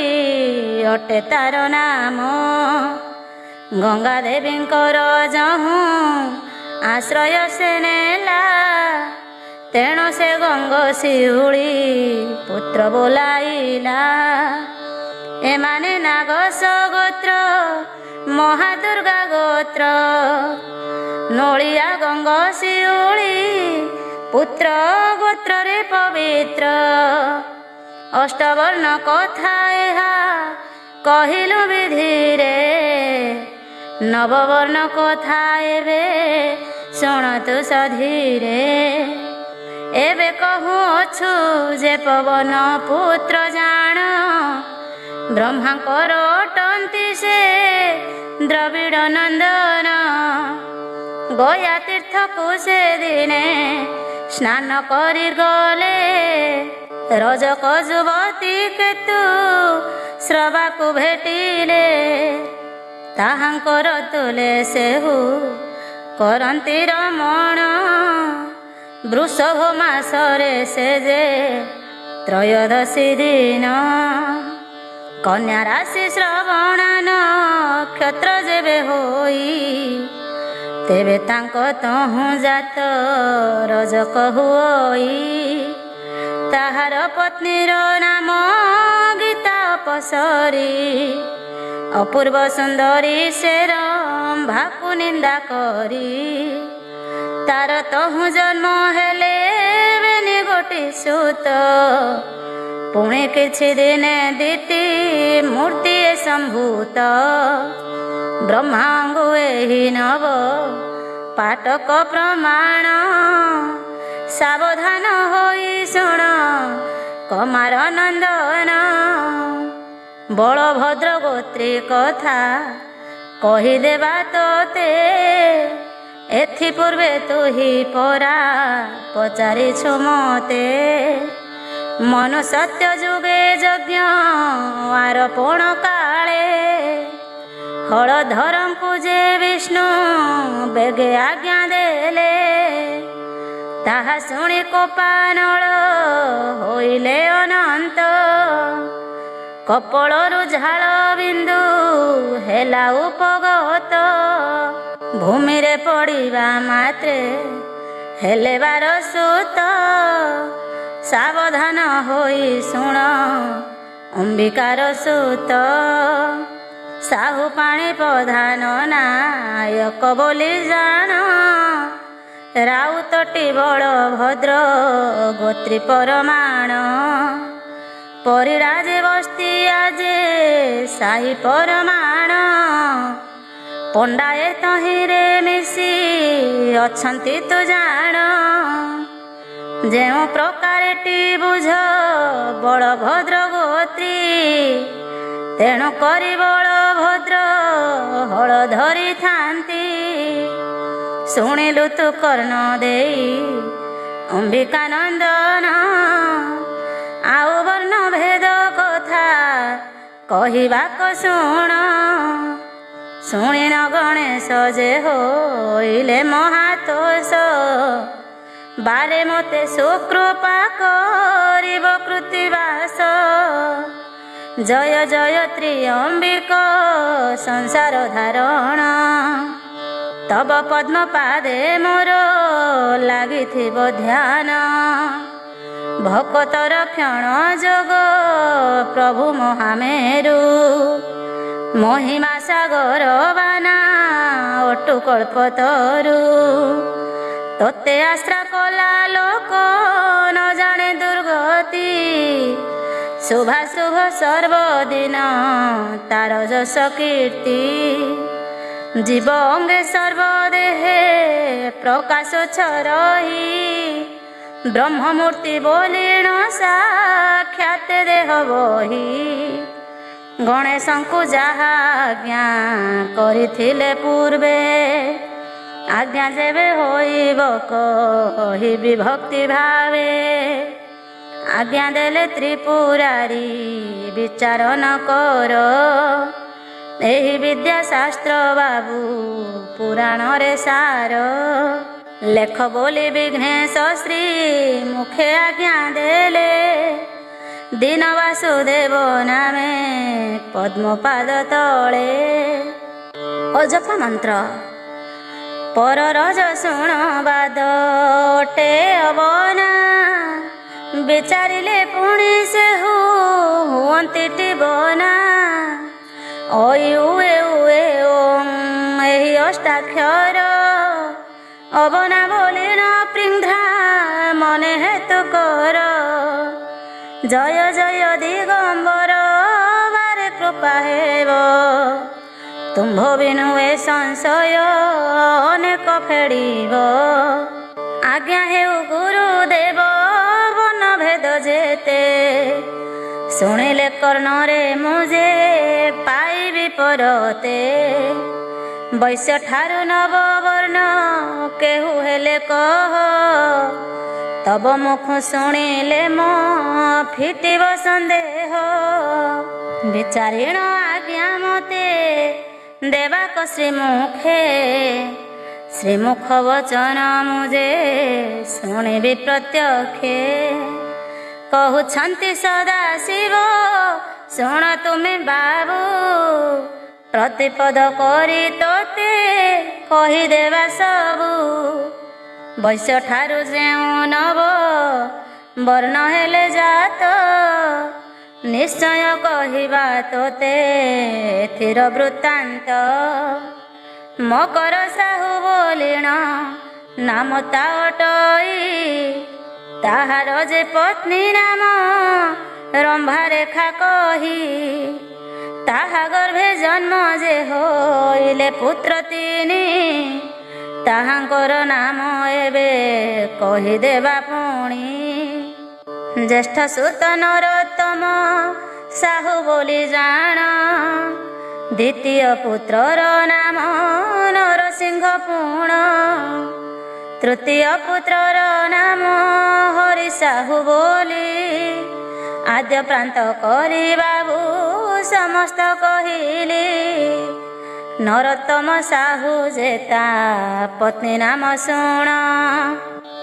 ଅଟେ ତାର ନାମ। ଗଙ୍ଗା ଦେବୀଙ୍କର ଯହୁଁ ଆଶ୍ରୟ ସେ ନେଲା। ତେଣୁ ସେ ଗଙ୍ଗଶିଉଳି ପୁତ୍ର ବୋଲାଇଲା। ଏମାନେ ନାଗସ ଗୋତ୍ର ମହାଦୁର୍ଗା ଗୋତ୍ର। ନୋଳିଆ ଗଙ୍ଗଶିଉଳି ପୁତ୍ର ଗୋତ୍ରରେ ପବିତ୍ର। ଅଷ୍ଟବର୍ଣ୍ଣ କଥା ଏହା କହିଲୁ ବିଧିରେ। ନବବର୍ଣ୍ଣ କଥା ଏବେ ଶୁଣତୁ ସଧୀରେ। ଏବେ କହୁଅଛୁ ଯେ ପବନ ପୁତ୍ର ଜାଣ। ବ୍ରହ୍ମାଙ୍କର ଅଟନ୍ତି ସେ ଦ୍ରବିଡ଼ ନନ୍ଦନ। ଗୟା ତୀର୍ଥକୁ ସେ ଦିନେ ସ୍ନାନ କରି ଗଲେ। ରଜକ ଯୁବତୀ କେତୁ ଶ୍ରବାକୁ ଭେଟିଲେ। ତାହାଙ୍କର ତୁଲେ ସେହୁ କରନ୍ତି ରମଣ। ବୃଷଭ ମାସରେ ସେ ଯେ ତ୍ରୟୋଦଶୀ ଦିନ। କନ୍ୟା ରାଶି ଶ୍ରବଣ ନକ୍ଷତ୍ର ଯେବେ ହୋଇ। ତେବେ ତାଙ୍କ ତହୁଁ ଜାତ ରଜକ ହୁଅଇ। ତାହାର ପତ୍ନୀର ନାମ ଗୀତା ଅପସରୀ। ଅପୂର୍ବ ସୁନ୍ଦରୀ ସେ ରମ୍ଭାକୁ ନିନ୍ଦା କରି। ତାର ତହୁଁ ଜନ୍ମ ହେଲେ ବେନି ଗୋଟି ସୁତ। ପୁଣି କିଛି ଦିନେ ଦିତି ମୂର୍ତ୍ତିଏ ସମ୍ଭୂତ। ବ୍ରହ୍ମାଙ୍କୁ ଏହି ନବ ପାଟକ ପ୍ରମାଣ। ସାବଧାନ ହୋଇ ଶୁଣ କମାର ନନ୍ଦନ। ବଳଭଦ୍ର ଗୋତ୍ରୀ କଥା କହିଦେବା ତୋତେ। ଏଥିପୂର୍ବେ ତୁହି ପରା ପଚାରିଛୁ ମତେ। ମନୁ ସତ୍ୟ ଯୁଗେ ଯଜ୍ଞ ଆରୋପଣ କାଳେ। ହଳଧରଙ୍କୁ ଯେ ବିଷ୍ଣୁ ବେଗେ ଆଜ୍ଞା ଦେଲେ। ତାହା ଶୁଣି କୋପାନଳ ହୋଇଲେ ଅନନ୍ତ। କପଳରୁ ଝାଳ ବିନ୍ଦୁ ହେଲା ଉପଗତ। ଭୂମିରେ ପଡ଼ିବା ମାତ୍ରେ ହେଲେ ବାର ସୁତ ସାବଧାନ ହୋଇ ଶୁଣ ଅମ୍ବିକାର ସୁତ ସାହୁ ପାଣି ପ୍ରଧାନ ନାୟକ ବୋଲି ଜାଣ ରାଉତଟି ବଳଭଦ୍ର ଗୋତ୍ରୀ ପରମାଣ ପରିରାଜେ ବସ୍ତି ଆଜେ ସାହି ପରମାଣ ପଣ୍ଡାଏ ତହିଁରେ ମିଶି ଅଛନ୍ତି ତୁ ଜାଣ ଯେଉଁ ପ୍ରକାରଟି ବୁଝ ବଳଭଦ୍ର ଗୋତ୍ରୀ ତେଣୁ କରି ବଳଭଦ୍ର ହଳ ଧରିଥାନ୍ତି ଶୁଣିଲୁ ତୁ କର୍ଣ୍ଣ ଦେଇ ଅମ୍ବିକା ନନ୍ଦନ ଆଉ ବର୍ଣ୍ଣ ଭେଦ କଥା କହିବାକୁ ଶୁଣ ଶୁଣିନ ଗଣେଶ ଯେ ହୋଇଲେ ମହାତୋଷ ବାରେ ମୋତେ ସୁକୃପା କରିବ କୃତିବାସ ଜୟ ଜୟ ତ୍ରିଅମ୍ବିକ ସଂସାର ଧାରଣ ତବ ପଦ୍ମ ପାଦେ ମୋର ଲାଗିଥିବ ଧ୍ୟାନ ଭକତର କ୍ଷଣ ଯୋଗ ପ୍ରଭୁ ମହାମେରୁ ମହିମା ସାଗର ବାନା ଅଟୁ କଳ୍ପତରୁ ତୋତେ ଆଶ୍ରା କଲା ଲୋକ ନ ଜାଣେ ଦୁର୍ଗତି ଶୁଭାଶୁଭ ସର୍ବଦିନ ତାର ଯଶ କୀର୍ତ୍ତି ଜୀବ ଅଙ୍ଗେ ସର୍ବଦେହେ ପ୍ରକାଶ ଛରହି ବ୍ରହ୍ମମୂର୍ତ୍ତି ବୋଲିଣ ସାକ୍ଷାତ ଦେହ ବହି ଗଣେଶଙ୍କୁ ଯାହା ଆଜ୍ଞା କରିଥିଲେ ପୂର୍ବେ ଆଜ୍ଞା ଯେବେ ହୋଇବ କହିବି ଭକ୍ତି ଭାବେ ଆଜ୍ଞା ଦେଲେ ତ୍ରିପୁରାରୀ ବିଚାର ନ କର ଏହି ବିଦ୍ୟା ଶାସ୍ତ୍ର ବାବୁ ପୁରାଣରେ ସାର ଲେଖ ବୋଲି ବିଘ୍ନେଶ ଶ୍ରୀ ମୁଖେ ଆଜ୍ଞା ଦେଲେ ଦୀନ ବାସୁଦେବ ନାମେ ପଦ୍ମପାଦ ତଳେ ଅଜପ ମନ୍ତ୍ର ପରରଜ ଶୁଣ ବାଦ ଅଟେ ଅବନା ବିଚାରିଲେ ପୁଣି ସେ ହୁଅନ୍ତି ବନା ଏହି ଅଷ୍ଟାକ୍ଷର ଅବନା ବୋଲିଣ ପ୍ରିଙ୍ଘ୍ରା ମନେ ହେତୁ କର ଜୟ ଜୟ ଦିଗମ୍ବର ବାରେ କୃପା ହେବ ତୁମ୍ଭ ବିନୁ ଏ ସଂଶୟ ଅନେକ ଫେଡ଼ିବ ଆଜ୍ଞା ହେଉ ଗୁରୁଦେବ ବନ ଭେଦ ଯେତେ ଶୁଣିଲେ କର୍ଣ୍ଣରେ ମୁଁ ଯେ ପାଇବି ପରତେ ବୈଶ୍ୟ ଠାରୁ ନବବର୍ଣ୍ଣ କେହୁ ହେଲେ କହ ତବ ମୁଖ ଶୁଣିଲେ ମୋ ଫିଟିବ ସନ୍ଦେହ ବିଚାରିଣ ଆଜ୍ଞା ମତେ ଦେବାକ ଶ୍ରୀମୁଖେ ଶ୍ରୀମୁଖ ବଚନ ମୁଁ ଯେ ଶୁଣିବି ପ୍ରତ୍ୟକ୍ଷେ କହୁଛନ୍ତି ସଦା ଶିବ ଶୁଣ ତୁମେ ବାବୁ ପ୍ରତିପଦ କରି ତୋତେ କହିଦେବା ସବୁ ବୈଶ୍ୟ ଠାରୁ ଯେଉଁ ନବ ବର୍ଣ୍ଣ ହେଲେ ଜାତ ନିଶ୍ଚୟ କହିବା ତୋତେ ଏଥିର ବୃତ୍ତାନ୍ତ ମକର ସାହୁ ବୋଲିଣ ନାମ ତା ଅଟଇ ତାହାର ଯେ ପତ୍ନୀ ନାମ ରମ୍ଭା ରେଖା କହି ତାହା ଗର୍ଭେ ଜନ୍ମ ଯେ ହୋଇଲେ ପୁତ୍ର ତିନି ତାହାଙ୍କର ନାମ ଏବେ କହିଦେବା ପୁଣି ଜ୍ୟେଷ୍ଠ ସୁତ ନରୋତ୍ତମ ସାହୁ ବୋଲି ଜାଣ ଦ୍ୱିତୀୟ ପୁତ୍ରର ନାମ ନରସିଂହ ପୁଣ ତୃତୀୟ ପୁତ୍ରର ନାମ ହରି ସାହୁ ବୋଲି ଆଦ୍ୟ ପ୍ରାନ୍ତ କରି ବାବୁ ସମସ୍ତ କହିଲି ନରୋତ୍ତମ ସାହୁ ଯେ ତା ପତ୍ନୀ ନାମ ଶୁଣ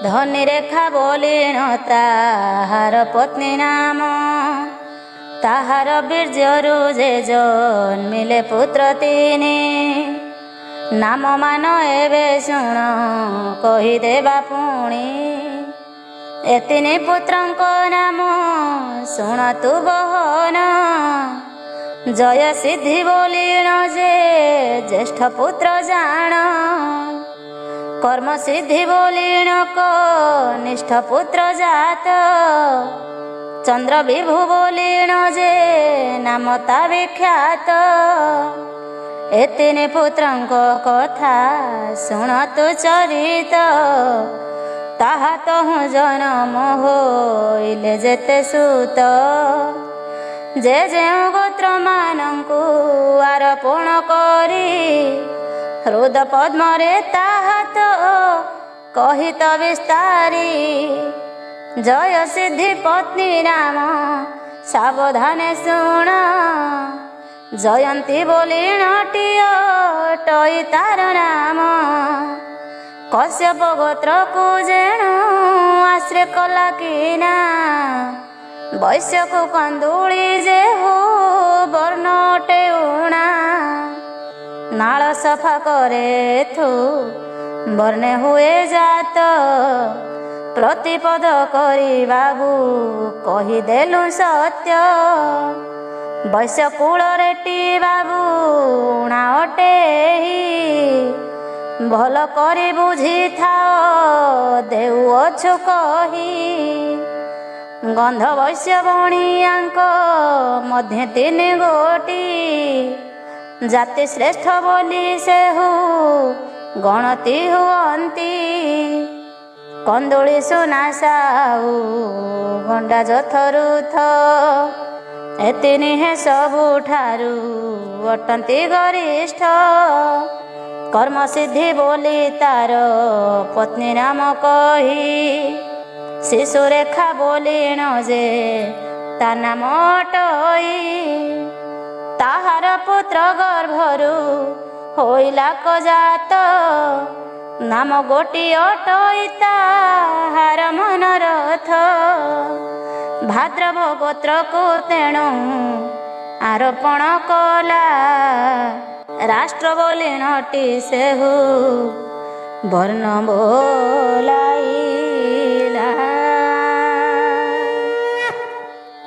ଧନୀ ରେଖା ବୋଲିଣ ତାହାର ପତ୍ନୀ ନାମ ତାହାର ବୀର୍ଯ୍ୟରୁ ଯେ ଜନ୍ମିଲେ ପୁତ୍ର ତିନି ନାମ ମାନ ଏବେ ଶୁଣ କହିଦେବା ପୁଣି ଏତିନି ପୁତ୍ରଙ୍କ ନାମ ଶୁଣ ତୁ ବହନ ଜୟ ସିଦ୍ଧି ବୋଲିଣ ଯେ ଜ୍ୟେଷ୍ଠ ପୁତ୍ର ଜାଣ କର୍ମ ସିଦ୍ଧି ବୋଲିଣ ନିଷ୍ଠ ପୁତ୍ର ଜାତ ଚନ୍ଦ୍ର ବିଭୁ ବୋଲିଣ ଯେ ନାମ ତା ବିଖ୍ୟାତ ଏତିନି ପୁତ୍ରଙ୍କ କଥା ଶୁଣ ତୁ ଚରିତ ତାହା ତହୁଁ ଜନମ ହୋଇଲେ ଯେତେ ସୁତ ଯେ ଯେଉଁ ଗୋତ୍ରମାନଙ୍କୁ ଆରୋପଣ କରି ହୃଦ ପଦ୍ମରେ ତାହା ତ କହିତ ବିସ୍ତାରି ଜୟ ସିଦ୍ଧି ପତ୍ନୀ ନାମ ସାବଧାନେ ଶୁଣ ଜୟନ୍ତୀ ବୋଲିଣଟିଅ ଟଇ ତାର ନାମ କଶ୍ୟପ ଗୋତ୍ରକୁ ଯେଣୁ ଆଶ୍ରୟ କଲା କିନା ବୈଶ୍ୟକୁ କନ୍ଦୁଳି ଯେ ହୁ ବର୍ଣ୍ଣଟେ ଉଣା ନାଳ ସଫା କରେ ଥୁ ବର୍ଣ୍ଣେ ହୁଏ ଜାତ ପ୍ରତିପଦ କରି ବାବୁ କହିଦେଲୁ ସତ୍ୟ ବୈଶ୍ୟ କୂଳରେଟି ବାବୁ ଉଣା ଅଟେ ଭଲ କରି ବୁଝିଥାଅ ଦେଉଅଛୁ କହି ଗନ୍ଧ ବୈଶ୍ୟ ବଣିଆଙ୍କ ମଧ୍ୟେ ତିନି ଗୋଟି ଜାତି ଶ୍ରେଷ୍ଠ ବୋଲି ସେହୁ ଗଣତି ହୁଅନ୍ତି କନ୍ଦୁଳି ସୁନା ସାହୁ ଗଣ୍ଡା ଯଥରୁଥ ଏତିନି ହେ ସବୁଠାରୁ ଅଟନ୍ତି ଗରିଷ୍ଠ କର୍ମ ସିଦ୍ଧି ବୋଲି ତାର ପତ୍ନୀ ନାମ କହି ଶିଶୁରେଖା ବୋଲିଣ ଯେ ତା ନାମ ଅଟଇ ତାହାର ପୁତ୍ର ଗର୍ଭରୁ ହୋଇଲା କଜାତ ନାମ ଗୋଟିଏ ଅଟଇ ତାହାର ମନରଥ ଭାଦ୍ରବ ଗୋତ୍ରକୁ ତେଣୁ ଆରୋପଣ କଲା ରାଷ୍ଟ୍ର ବୋଲିଣଟି ସେହୁ ବର୍ଣ୍ଣ ବୋଲାଇ।